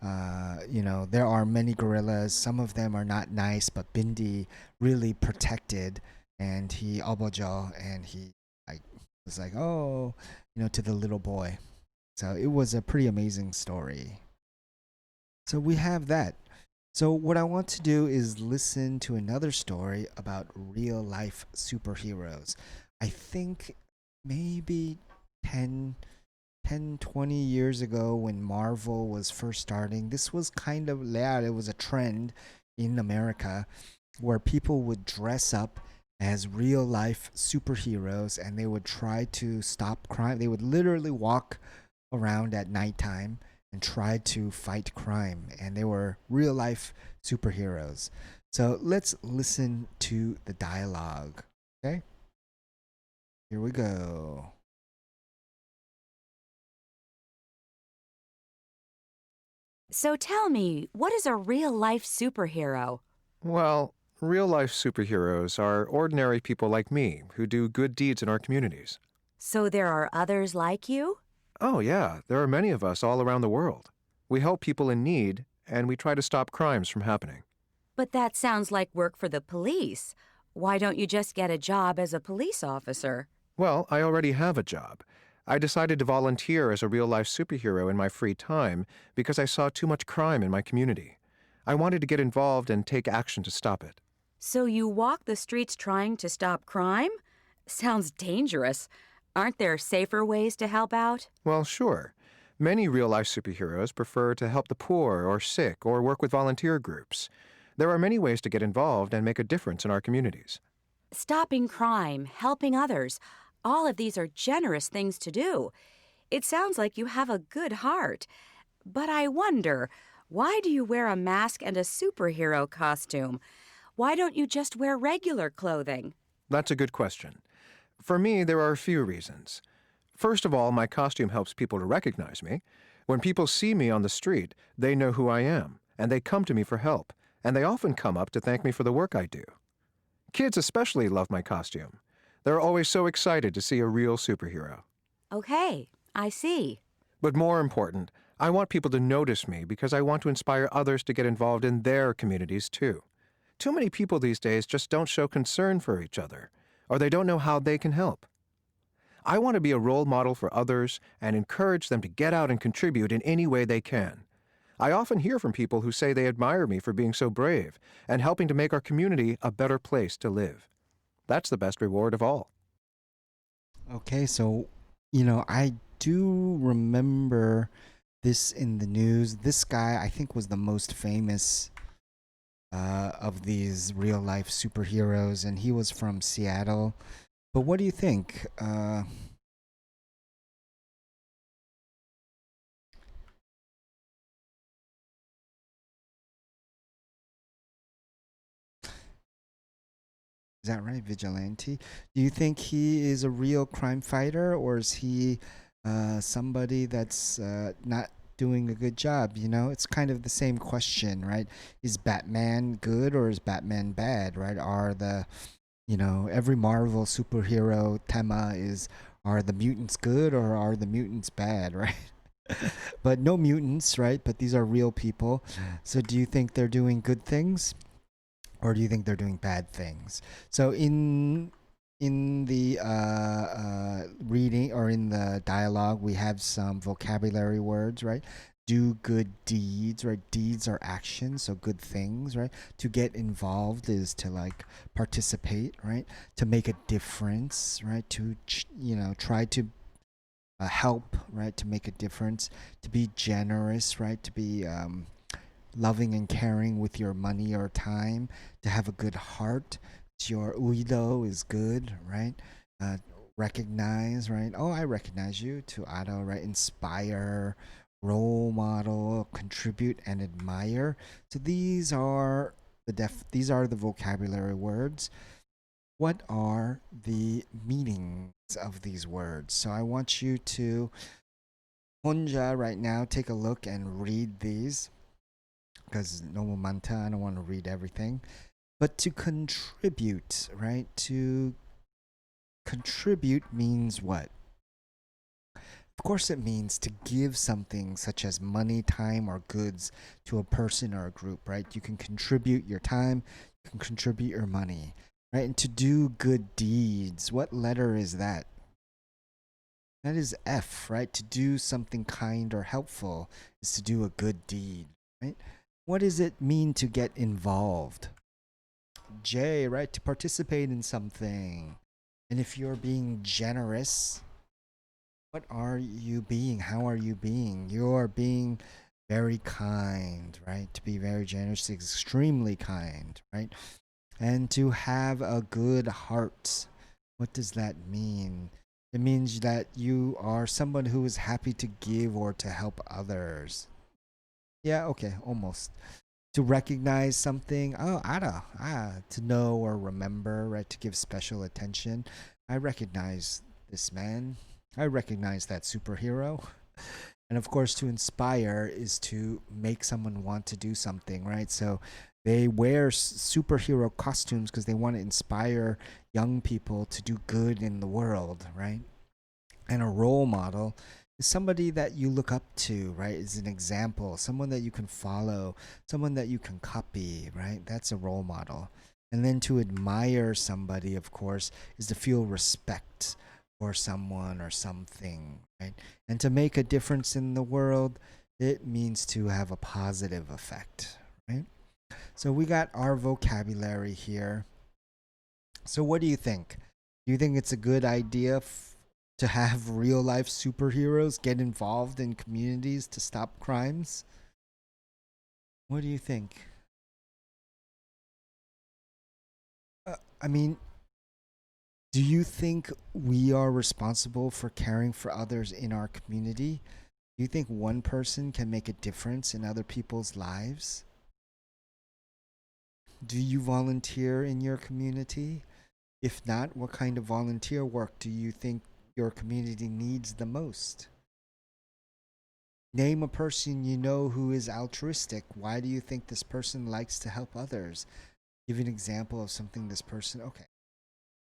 S1: There are many gorillas. Some of them are not nice, but Bindi really protected, and he obojo, and he like was like, oh, to the little boy. So it was a pretty amazing story. So we have that. So what I want to do is listen to another story about real life superheroes. I think maybe 10 10, 20 years ago when Marvel was first starting, this was kind of, yeah, it was a trend in America where people would dress up as real life superheroes and they would try to stop crime. They would literally walk around at nighttime and try to fight crime. And they were real life superheroes. So let's listen to the dialogue. Okay, here we go.
S3: So tell me, what is a real life superhero?
S4: Well, real life superheroes are ordinary people like me who do good deeds in our communities.
S3: So there are others like you?
S4: Oh, yeah, there are many of us all around the world. We help people in need, and we try to stop crimes from happening.
S3: But that sounds like work for the police. Why don't you just get a job as a police officer?
S4: Well, I already have a job. I decided to volunteer as a real life superhero in my free time because I saw too much crime in my community. I wanted to get involved and take action to stop it.
S3: So you walk the streets trying to stop crime? Sounds dangerous. Aren't there safer ways to help out?
S4: Well, sure. Many real life superheroes prefer to help the poor or sick or work with volunteer groups. There are many ways to get involved and make a difference in our communities.
S3: Stopping crime, helping others, all of these are generous things to do. It sounds like you have a good heart. But I wonder, why do you wear a mask and a superhero costume? Why don't you just wear regular clothing?
S4: That's a good question. For me, there are a few reasons. First of all, my costume helps people to recognize me. When people see me on the street, they know who I am, and they come to me for help, and they often come up to thank me for the work I do. Kids especially love my costume. They're always so excited to see a real superhero.
S3: Okay, I see.
S4: But more important, I want people to notice me because I want to inspire others to get involved in their communities too. Too many people these days just don't show concern for each other, or they don't know how they can help. I want to be a role model for others and encourage them to get out and contribute in any way they can. I often hear from people who say they admire me for being so brave and helping to make our community a better place to live. That's the best reward of all.
S1: Okay, so I do remember this in the news. This guy, I think, was the most famous of these real life superheroes, and he was from Seattle. But what do you think? Is that right, Vigilante? Do you think he is a real crime fighter, or is he somebody that's not doing a good job? It's kind of the same question, right? Is Batman good or is Batman bad, right? Every Marvel superhero tema is, are the mutants good or are the mutants bad, right? But no mutants, right? But these are real people. So do you think they're doing good things? Or do you think they're doing bad things? So in the reading or in the dialogue, we have some vocabulary words, right? Do good deeds, right? Deeds are actions, so good things, right? To get involved is to like participate, right? To make a difference, right? To try to help, right? To make a difference. To be generous, right? To be loving and caring with your money or time, to have a good heart. Your uido is good, right? Uh, Recognize, right? Oh, I recognize you. To ado, right? Inspire, role model, contribute, and admire. So these are the vocabulary words. What are the meanings of these words? So I want you to 혼자 right now take a look and read these because 너무 많다. I don't want to read everything. But to contribute, right? To contribute means what? Of course, it means to give something such as money, time, or goods to a person or a group, right? You can contribute your time, you can contribute your money, right? And to do good deeds, what letter is that? That is F, right? To do something kind or helpful is to do a good deed, right? What does it mean to get involved? J, right? To participate in something. And if you're being generous, what are you being? How are you being? You're being very kind, right? To be very generous, extremely kind, right? And to have a good heart. What does that mean? It means that you are someone who is happy to give or to help others. Yeah, okay, almost. To recognize something, oh, ara, to know or remember, right? To give special attention. I recognize this man. I recognize that superhero. And of course, to inspire is to make someone want to do something, right? So they wear superhero costumes because they want to inspire young people to do good in the world, right? And a role model is somebody that you look up to, right? Is an example, someone that you can follow, someone that you can copy, right? That's a role model. And then to admire somebody, of course, is to feel respect for someone or something, right? And to make a difference in the world, it means to have a positive effect, right? So we got our vocabulary here. So what do you think? Do you think it's a good idea to have real life superheroes get involved in communities to stop crimes? What do you think? I mean, do you think we are responsible for caring for others in our community? Do you think one person can make a difference in other people's lives? Do you volunteer in your community? If not, what kind of volunteer work do you think your community needs the most? Name a person you know who is altruistic. Why do you think this person likes to help others? Give an example of something this person. Okay.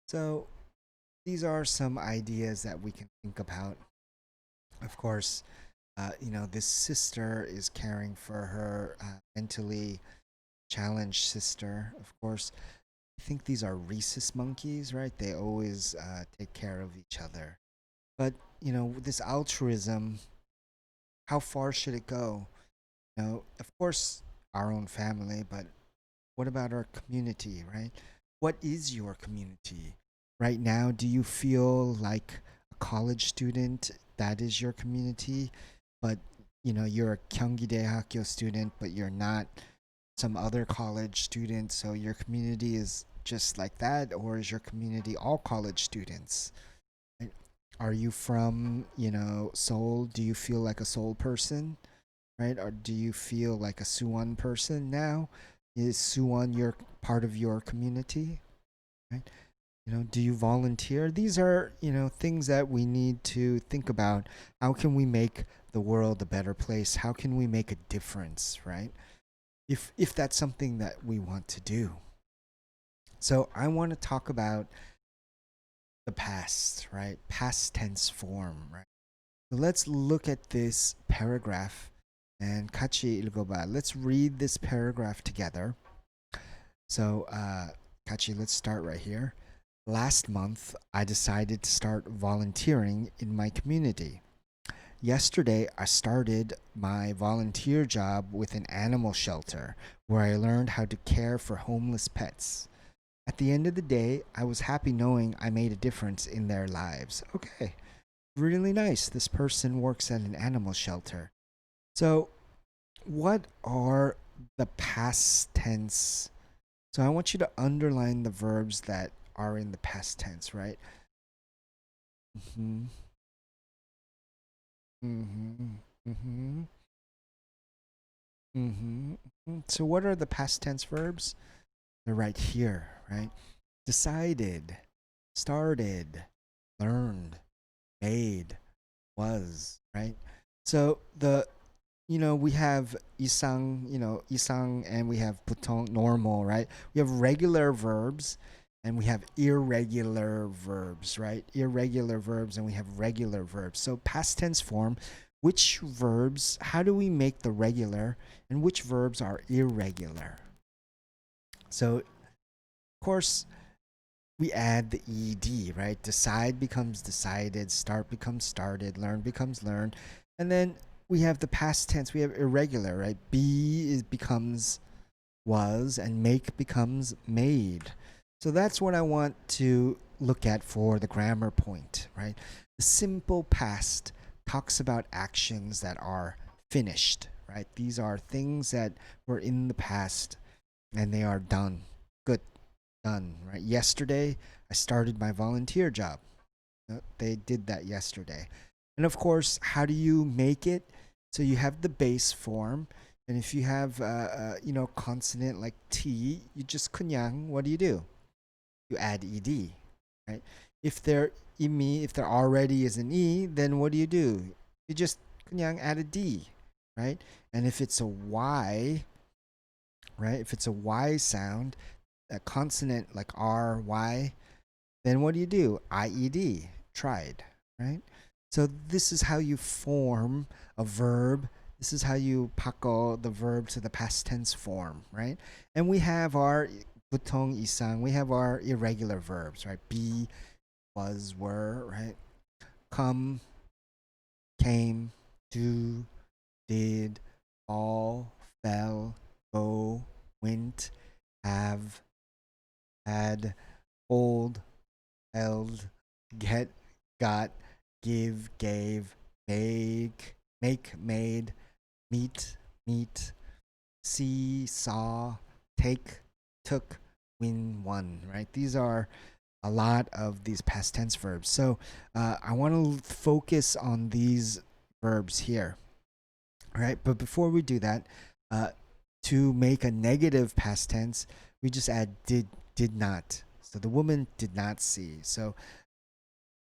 S1: So these are some ideas that we can think about. Of course, this sister is caring for her mentally challenged sister. Of course, I think these are rhesus monkeys, right? They always take care of each other. But, this altruism, how far should it go? Of course, our own family, but what about our community, right? What is your community? Right now, do you feel like a college student that is your community, but you're a Gyeonggi Hakyo student, but you're not some other college student, so your community is just like that, or is your community all college students? Right? Are you from, Seoul? Do you feel like a Seoul person, right? Or do you feel like a Suwon person now? Is Suwon your part of your community, right? Do you volunteer? These are, things that we need to think about. How can we make the world a better place? How can we make a difference, right? If that's something that we want to do. So I want to talk about the past, right? Past tense form, right? So let's look at this paragraph and 같이 읽어봐. Let's read this paragraph together. So, 같이, let's start right here. Last month, I decided to start volunteering in my community. Yesterday, I started my volunteer job with an animal shelter where I learned how to care for homeless pets. At the end of the day, I was happy knowing I made a difference in their lives. Okay, really nice. This person works at an animal shelter. So, what are the past tense? So, I want you to underline the verbs that are in the past tense, right? Mm-hmm. Mm-hmm. Mm-hmm. Mm-hmm. So what are the past tense verbs? They're right here, right? Decided, started, learned, made, was, right? So we have isang, isang, and we have putong, normal, right? We have regular verbs, and we have irregular verbs, right? Irregular verbs, and we have regular verbs. So past tense form, which verbs, how do we make the regular, and which verbs are irregular? So, of course, we add the ed, right? Decide becomes decided, start becomes started, learn becomes learned, and then we have the past tense. We have irregular, right? Becomes was, and make becomes made. So that's what I want to look at for the grammar point, right? The simple past talks about actions that are finished, right? These are things that were in the past and they are done. Good, done, right? Yesterday, I started my volunteer job. They did that yesterday. And of course, how do you make it? So you have the base form, and if you have consonant like T, you just kunyang. What do? You add ed, right? If if there already is an e, then what do? You just kunyang add a d, right? And if it's a y, right? If it's a y sound, a consonant like r, y, then what do? IED, tried, right? So this is how you form a verb. This is how you pako the verb to the past tense form, right? And we have our butong isang, we have our irregular verbs, right? Be, was, were, right? Come, came, do, did, all, fell, go, went, have, had, hold, held, get, got, give, gave, make, made, meet, see, saw, take, took, win, won, right? These are a lot of these past tense verbs. So I want to focus on these verbs here, right? But before we do that, to make a negative past tense, we just add did not. So the woman did not see. So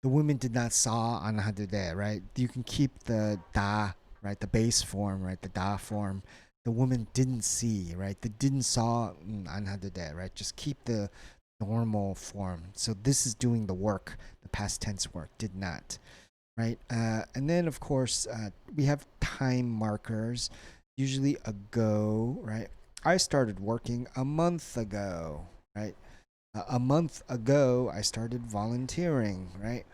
S1: the woman did not saw anhadude, right? You can keep the da, right? The base form, right? The da form. The woman didn't see, right? The didn't saw anhadude, right? Just keep the normal form. So this is doing the work, the past tense work, did not, right? And then of course we have time markers, usually ago, right? I started working a month ago, right? A month ago I started volunteering, right?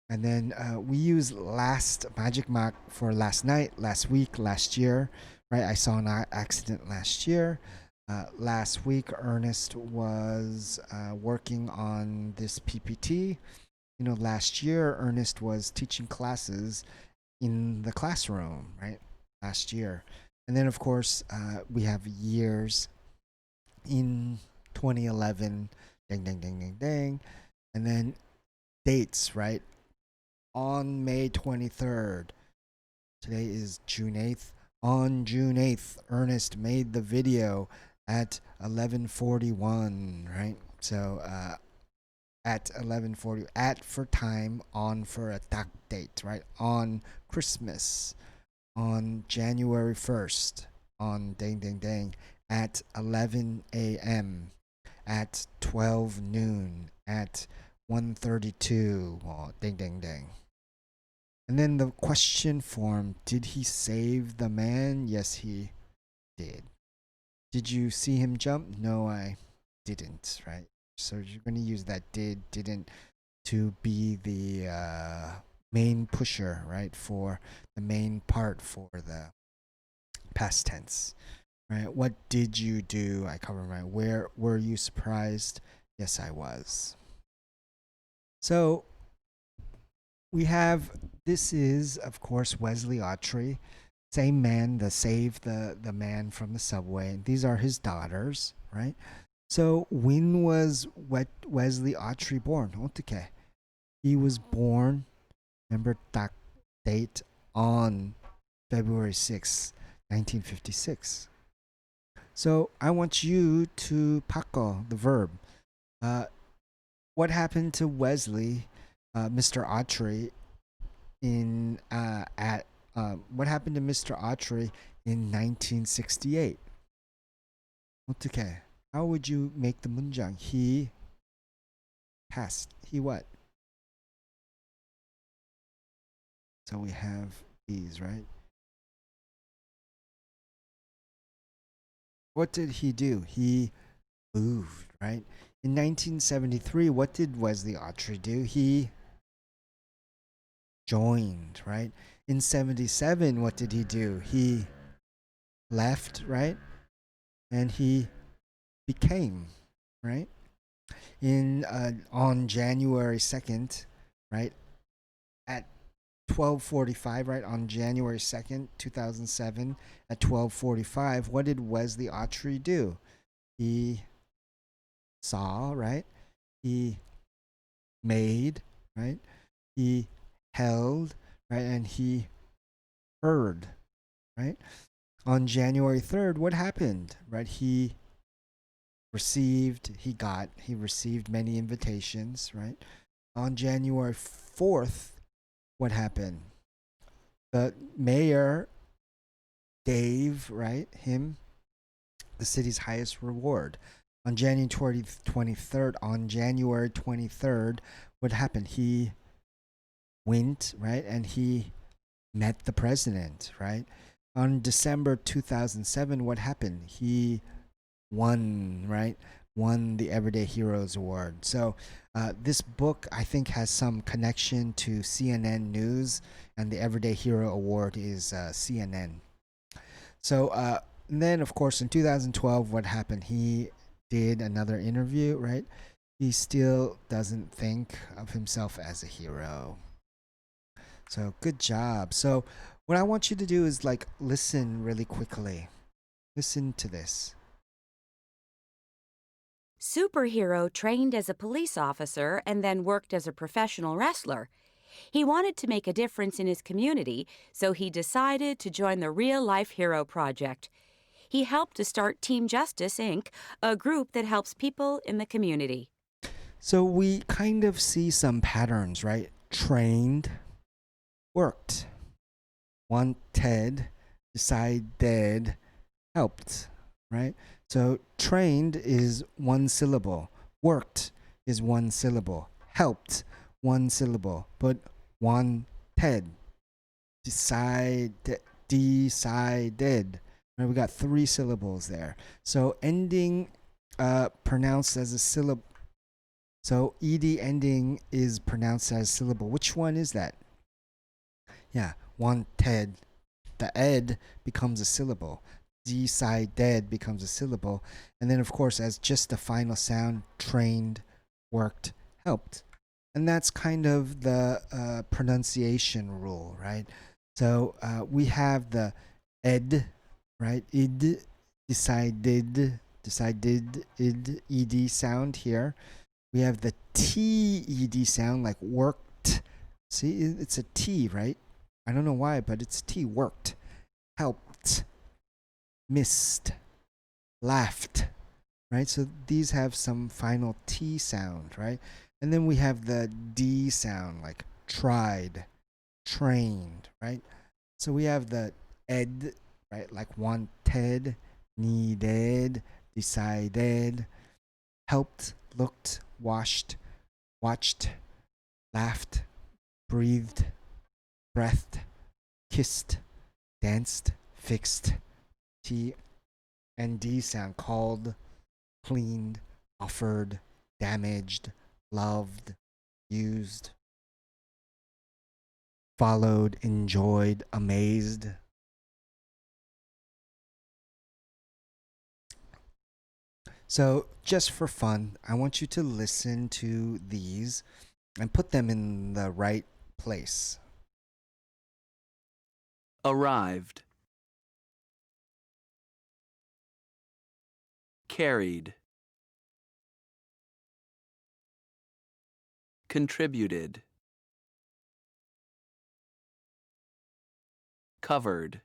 S1: And then we use last magic mark for last night, last week, last year, right? I saw an accident last year. Last week, Ernest was working on this PPT. Last year, Ernest was teaching classes in the classroom, right? Last year. And then, of course, we have years in 2011, ding, ding, ding, ding, ding. And then dates, right? On May 23rd. Today is June 8th. On June 8th, Ernest made the video at 11:41, right? So at 11:40, at for time, on for a tak date, right? On Christmas, on January 1st, on ding ding ding, at 11 a.m., at 12 noon, at 1:32, oh, ding ding ding. And then the question form, did he save the man? Yes, he did. Did you see him jump? No, I didn't, right? So you're going to use that didn't to be the main pusher, right? For the main part for the past tense, right? What did you do? I cover my where were you surprised? Yes, I was. So this is of course Wesley Autry, same man that saved the man from the subway. These are his daughters, right? So when was Wesley Autry born? Okay, he was born, remember that date, on February 6, 1956. So I want you to pako the verb. What happened to Wesley, Mr. Autry, what happened to Mr. Autry in 1968? Okay, how would you make the 문장? He Past. He what? So we have these, right? What did he do? He moved, right? In 1973, what did Wesley Autry do? He joined, right? In 77, what did he do? He left, right? And he became, right? In on January 2nd, right? At 12:45, right? On January 2nd, 2007, at 12:45, what did Wesley Autry do? He saw, right? He made, right? He held, right? And he heard, right? On January 3rd, what happened, right? He received many invitations, right? On January 4th, what happened? The mayor gave, right, him the city's highest reward. On January 23rd, what happened? He went, right, and he met the president, right? On December 2007, what happened? He won, right? Won the Everyday Heroes Award. So this book, I think, has some connection to CNN News, and the Everyday Hero Award is CNN. So and then, of course, in 2012, what happened? He did another interview, right? He still doesn't think of himself as a hero. So good job. So what I want you to do is like listen really quickly. Listen to this.
S3: Superhero trained as a police officer and then worked as a professional wrestler. He wanted to make a difference in his community, so he decided to join the Real Life Hero Project. He helped to start Team Justice, Inc., a group that helps people in the community.
S1: So we kind of see some patterns, right? Trained, worked, wanted, decided, helped, right? So trained is one syllable, worked is one syllable, helped one syllable, but wanted, decided. Right? We got three syllables there. So ending pronounced as a syllable. So ed ending is pronounced as syllable. Which one is that? Yeah, wanted. The ed becomes a syllable. Decided becomes a syllable. And then, of course, as just the final sound, trained, worked, helped. And that's kind of the pronunciation rule, right? So we have the ed, right? Id, decided, ed sound here. We have the ted sound, like worked. See, it's a T, right? I don't know why, but it's T. Worked, helped, missed, laughed, right? So these have some final T sound, right? And then we have the D sound, like tried, trained, right? So we have the ed, right? Like wanted, needed, decided, helped, looked, washed, watched, laughed, breathed, breathed, kissed, danced, fixed. T and D sound: called, cleaned, offered, damaged, loved, used, followed, enjoyed, amazed. So, just for fun, I want you to listen to these and put them in the right place.
S5: Arrived. Carried. Contributed. Covered.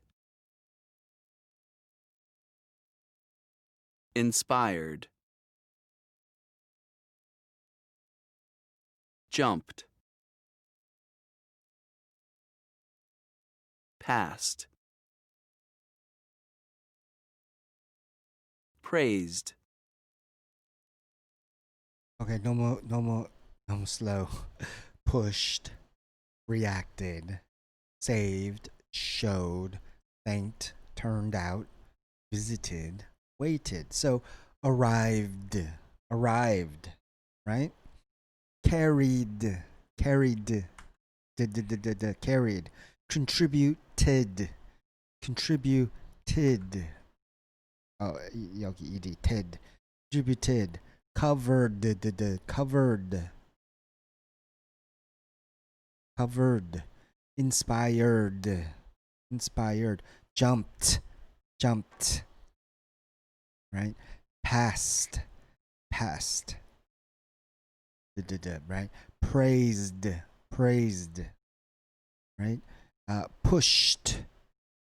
S5: Inspired. Jumped. Passed. Praised.
S1: Okay, no more 너무 slow. Pushed, reacted, saved, showed, thanked, turned out, visited, waited. So arrived, right? Carried, carried, carried. Contributed, contributed. Oh, 여기 ed, ted. Contributed, covered, covered, covered. Inspired, inspired. Jumped, jumped. Right? Passed, passed. Right? Praised, praised. Right? Pushed,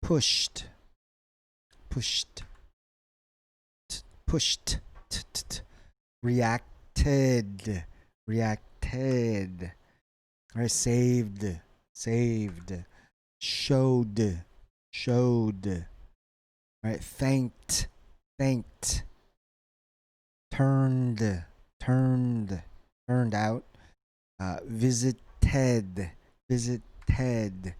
S1: pushed, pushed, pushed. Reacted, reacted. Right? Saved, saved. Showed, showed. Right? Thanked, thanked. Turned, turned, turned out. Visited, visited.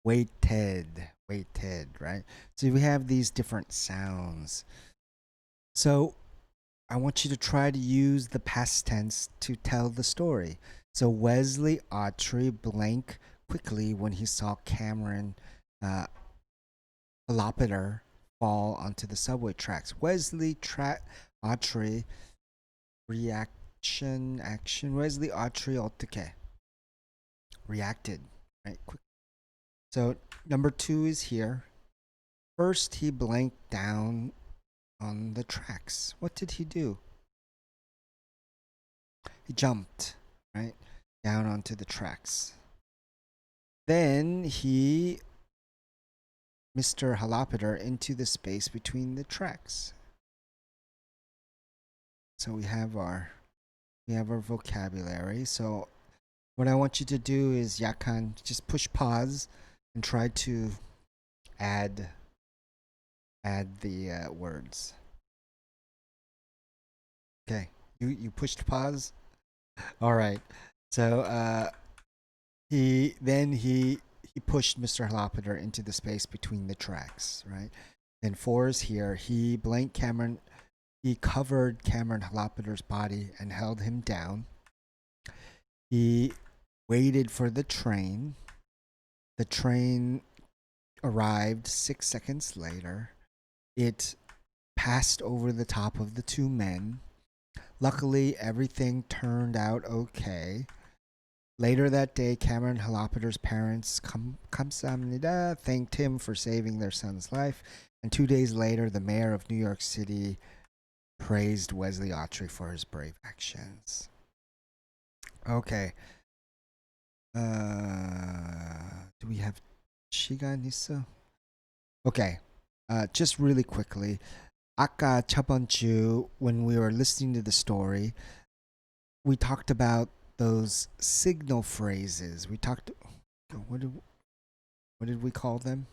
S1: Waited, waited, right? So we have these different sounds. So I want you to try to use the past tense to tell the story. So Wesley Autry blank quickly when he saw Cameron Holopater fall onto the subway tracks. Wesley Autry reaction action. Wesley Autry 어떻게 reacted, right? Quick. So number 2 is here. First, he blanked down on the tracks. What did he do? He jumped, right, down onto the tracks. Then he Mr. Holopater into the space between the tracks. So we have our vocabulary. So what I want you to do is 약간 just push pause and try to add the words. Okay, you pushed pause. All right. So he pushed Mr. Holopater into the space between the tracks, right? Then 4 is here. He covered Cameron Holopater's body and held him down. He waited for the train. The train arrived 6 seconds later. It passed over the top of the 2 men. Luckily, everything turned out okay. Later that day, Cameron Holopater's parents 감사합니다, thanked him for saving their son's life. And 2 days later, the mayor of New York City praised Wesley Autry for his brave actions. Okay. Do we have 시간 있어? Okay. Just really quickly. 아까 저번 주 when we were listening to the story, we talked about those signal phrases. We talked what did we call them?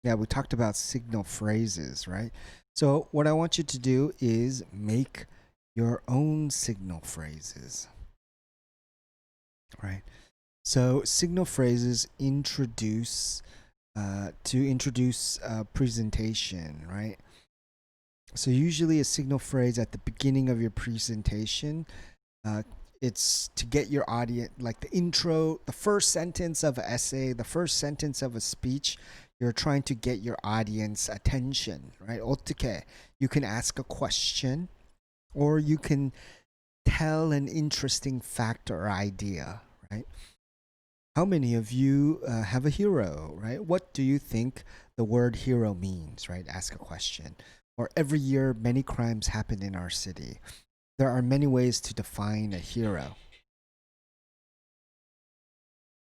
S1: Yeah, we talked about signal phrases, right? So what I want you to do is make your own signal phrases, right? So signal phrases introduce presentation, right? So usually a signal phrase at the beginning of your presentation, it's to get your audience, like the intro, the first sentence of an essay, the first sentence of a speech. You're trying to get your audience attention, right? 어떻게? You can ask a question, or you can tell an interesting fact or idea, right? How many of you have a hero, right? What do you think the word hero means, right? Ask a question. Or every year, many crimes happen in our city. There are many ways to define a hero.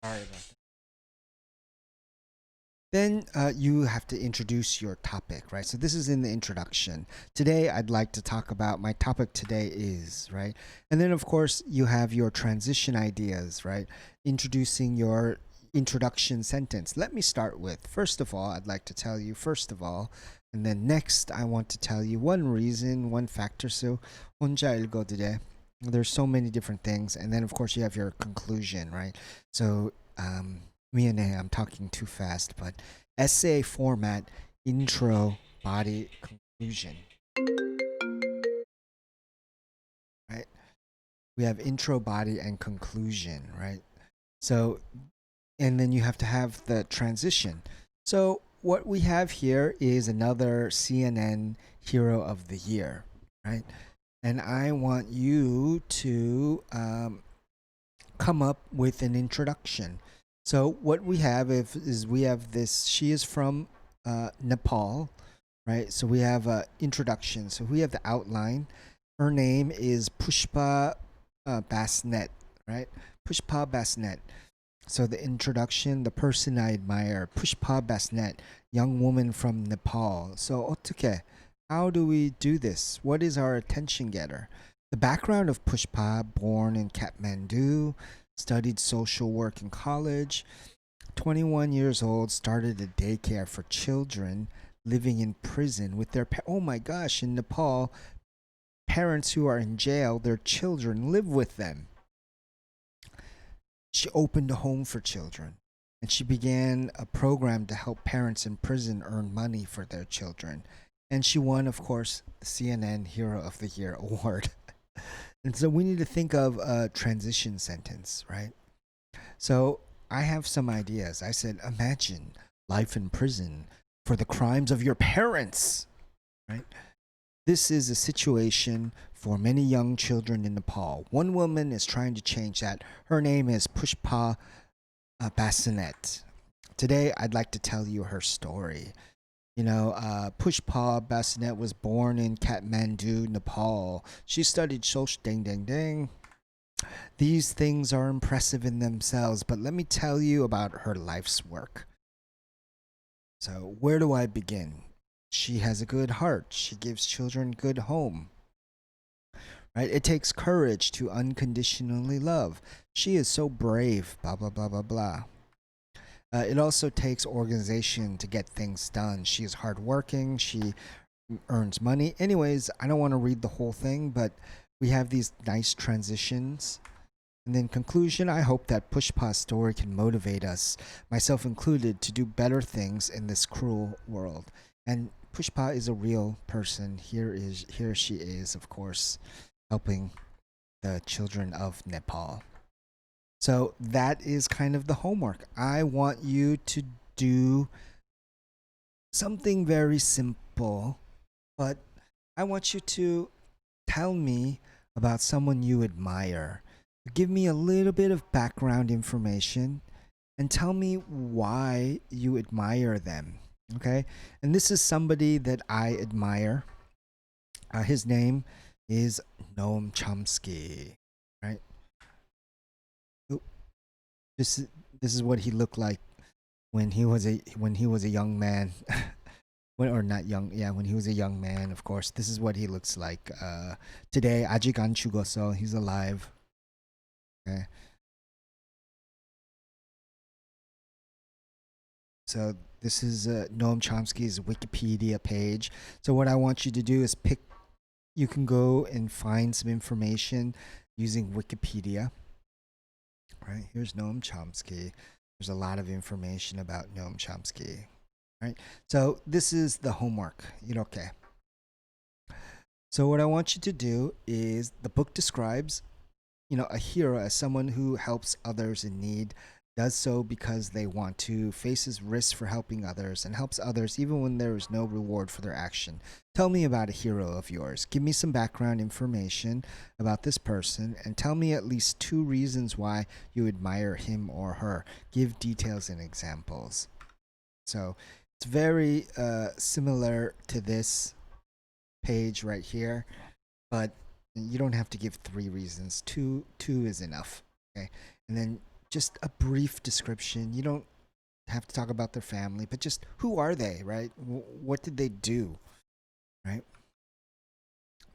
S1: Sorry about that. Then you have to introduce your topic, right? So this is in the introduction. Today, I'd like to talk about my topic today is, right? And then, of course, you have your transition ideas, right? Introducing your introduction sentence. Let me start with, first of all, I'd like to tell you, first of all, and then next, I want to tell you one reason, one factor. So, 혼자 읽어도 돼. There's so many different things. And then, of course, you have your conclusion, right? So, 미안해, I'm talking too fast, but essay format, intro, body, conclusion. Right? We have intro, body, and conclusion, right? So, and then you have to have the transition. So, what we have here is another CNN Hero of the Year, right? And I want you to come up with an introduction. So what we have is we have this. She is from Nepal, right? So we have an introduction. So we have the outline. Her name is Pushpa Basnet, right? Pushpa Basnet. So the introduction, the person I admire, Pushpa Basnet, young woman from Nepal. So 어떻게? How do we do this? What is our attention getter? The background of Pushpa, born in Kathmandu, studied social work in college, 21 years old, started a daycare for children living in prison with their oh my gosh, in Nepal, parents who are in jail, their children live with them. She opened a home for children, and she began a program to help parents in prison earn money for their children. And she won, of course, the CNN Hero of the Year award. And so we need to think of a transition sentence, right? So I have some ideas. I said, imagine life in prison for the crimes of your parents, right? This is a situation for many young children in Nepal. One woman is trying to change that. Her name is Pushpa Basnet. Today, I'd like to tell you her story. You know, Pushpa Basnet was born in Kathmandu, Nepal. She studied social ding ding ding. These things are impressive in themselves, but let me tell you about her life's work. So, where do I begin? She has a good heart. She gives children good home. Right? It takes courage to unconditionally love. She is so brave, blah, blah, blah, blah, blah. It also takes organization to get things done. She is hardworking. She earns money. Anyways, I don't want to read the whole thing, but we have these nice transitions. And then conclusion, I hope that Pushpa's story can motivate us, myself included, to do better things in this cruel world. And Pushpa is a real person. Here she is, of course, helping the children of Nepal. So that is kind of the homework. I want you to do something very simple, but I want you to tell me about someone you admire. Give me a little bit of background information and tell me why you admire them. Okay? And this is somebody that I admire. His name is Noam Chomsky, right? This is what he looked like when he was a young man. When he was a young man, of course. This is what he looks like. Today, 아직 안 죽었어. He's alive. Okay. So this is Noam Chomsky's Wikipedia page. So what I want you to do is you can go and find some information using Wikipedia. Right, here's Noam Chomsky. There's a lot of information about Noam Chomsky. Right, so this is the homework. Okay. So what I want you to do is, the book describes, a hero as someone who helps others in need, does so because they want to, faces risks for helping others, and helps others even when there is no reward for their action. Tell me about a hero of yours. Give me some background information about this person, and tell me at least 2 reasons why you admire him or her. Give details and examples. So it's very similar to this page right here, but you don't have to give 3 reasons. Two is enough. Okay, and then just a brief description. You don't have to talk about their family, but just who are they, right? What did they do, right?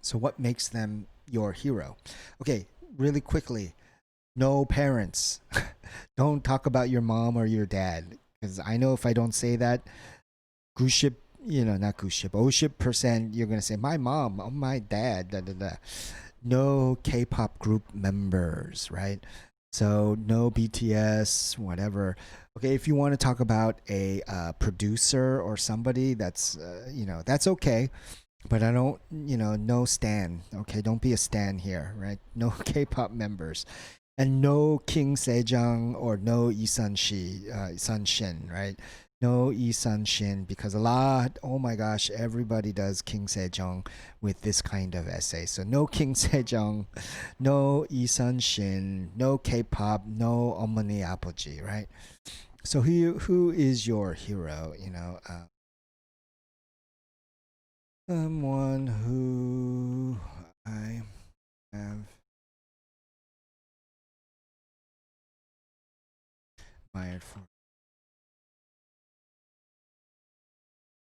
S1: So what makes them your hero? Okay, really quickly. no parents. Don't talk about your mom or your dad. Because I know if I don't say that, Guship, not Guship, Oship percent, you're going to say, my mom, oh, my dad, da da da. No K-pop group members, right? So no BTS, whatever. Okay, if you want to talk about a producer or somebody, that's okay. But I don't, no stan. Okay, don't be a stan here, right? No K-pop members, and no King Sejong or no Sun Shin, right? No Sun Shin, because oh my gosh, everybody does King Sejong with this kind of essay. So no King Sejong, no Sun Shin, no K-pop, no Omani Apogee, right? So who is your hero? Someone who I have admired for.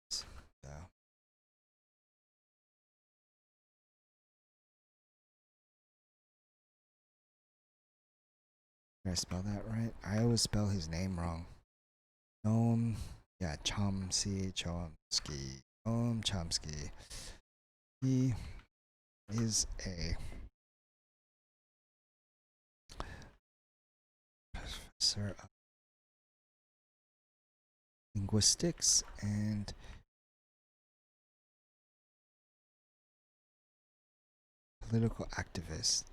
S1: So, did I spell that right? I always spell his name wrong. Noam, yeah, Chomsky. Noam Chomsky. He is a professor of linguistics and political activist.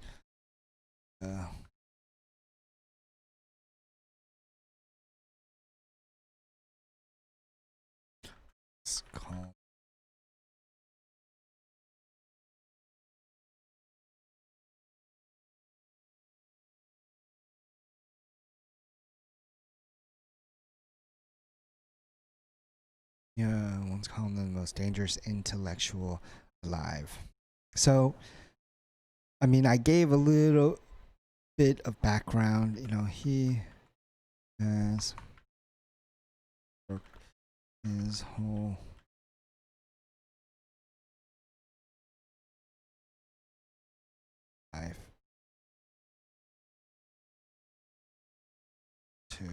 S1: It's called one's called the most dangerous intellectual alive. So, I mean, I gave a little bit of background. He has worked his whole life to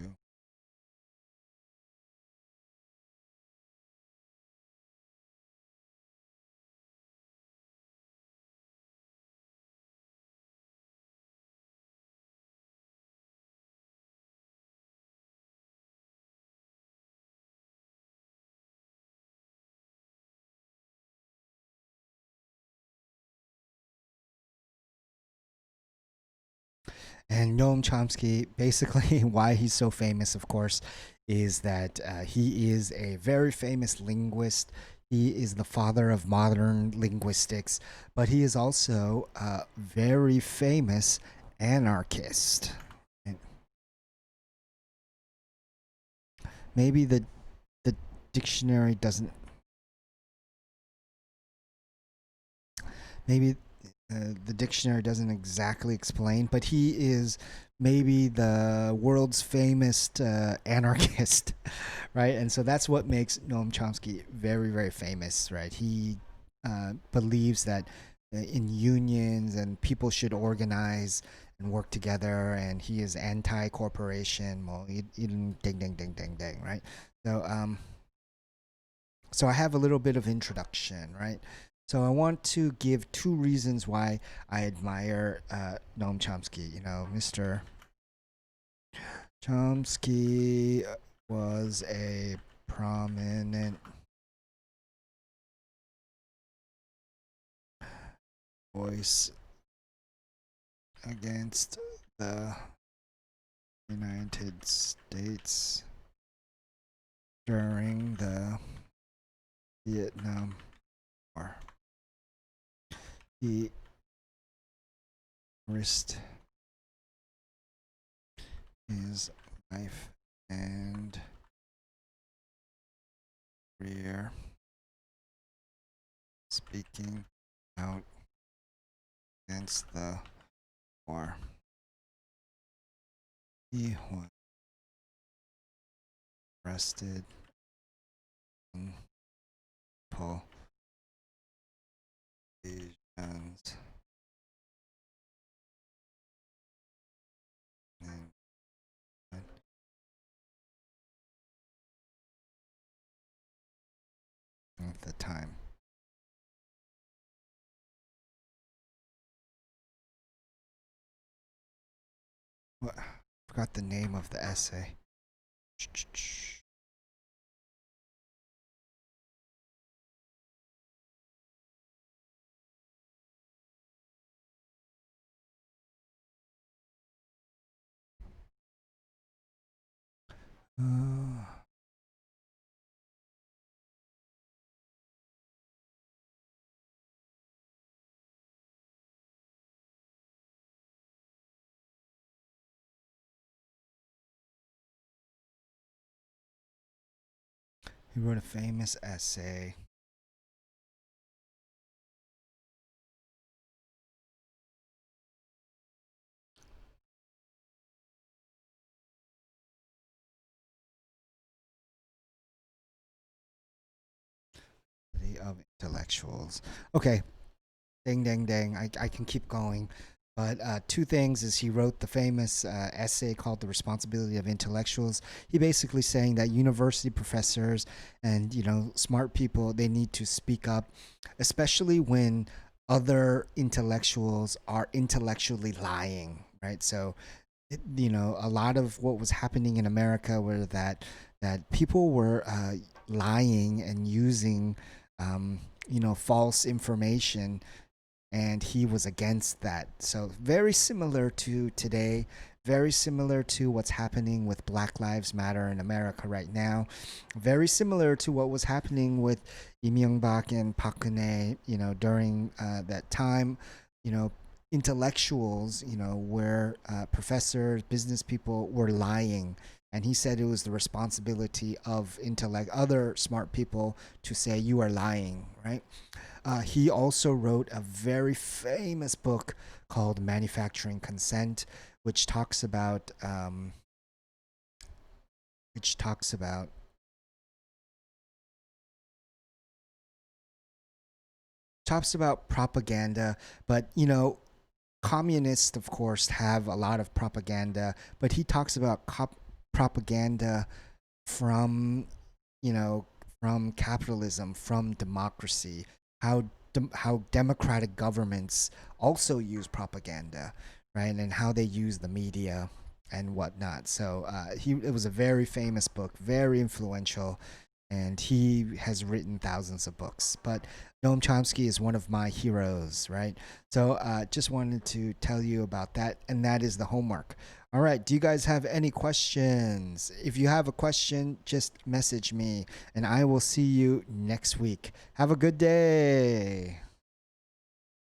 S1: And Noam Chomsky, basically, why he's so famous, of course, is that he is a very famous linguist. He is the father of modern linguistics, but he is also a very famous anarchist. And maybe the dictionary doesn't. Maybe the dictionary doesn't exactly explain, but he is maybe the world's famous anarchist, right? And so that's what makes Noam Chomsky very, very famous, right? He believes that in unions and people should organize and work together, and he is anti-corporation. Well, ding, ding, ding, ding, ding, right? So I have a little bit of introduction, right? So I want to give two reasons why I admire Noam Chomsky. Mr. Chomsky was a prominent voice against the United States during the Vietnam War. He risked his life and career speaking out against the war. He was arrested on occasions the time. What? Forgot the name of the essay. Uh, he wrote a famous essay. Of intellectuals. Okay, ding, ding, ding. I can keep going. But two things is he wrote the famous essay called The Responsibility of Intellectuals. He basically saying that university professors and, smart people, they need to speak up, especially when other intellectuals are intellectually lying, right? So, a lot of what was happening in America were that people were lying and using, false information, and he was against that. So very similar to today, very similar to what's happening with Black Lives Matter in America right now, very similar to what was happening with Lee Myung-bak and Park Geun-hye, during that time. Intellectuals, where professors, business people were lying. And he said it was the responsibility of other smart people to say you are lying, right? He also wrote a very famous book called Manufacturing Consent, which talks about propaganda. But communists, of course, have a lot of propaganda, but he talks about propaganda from from capitalism, from democracy, how how democratic governments also use propaganda, right, and how they use the media and whatnot. So it was a very famous book, very influential, and he has written thousands of books. But Noam Chomsky is one of my heroes, right? So just wanted to tell you about that, and that is the homework. All right, do you guys have any questions? If you have a question, just message me, and I will see you next week. Have a good day.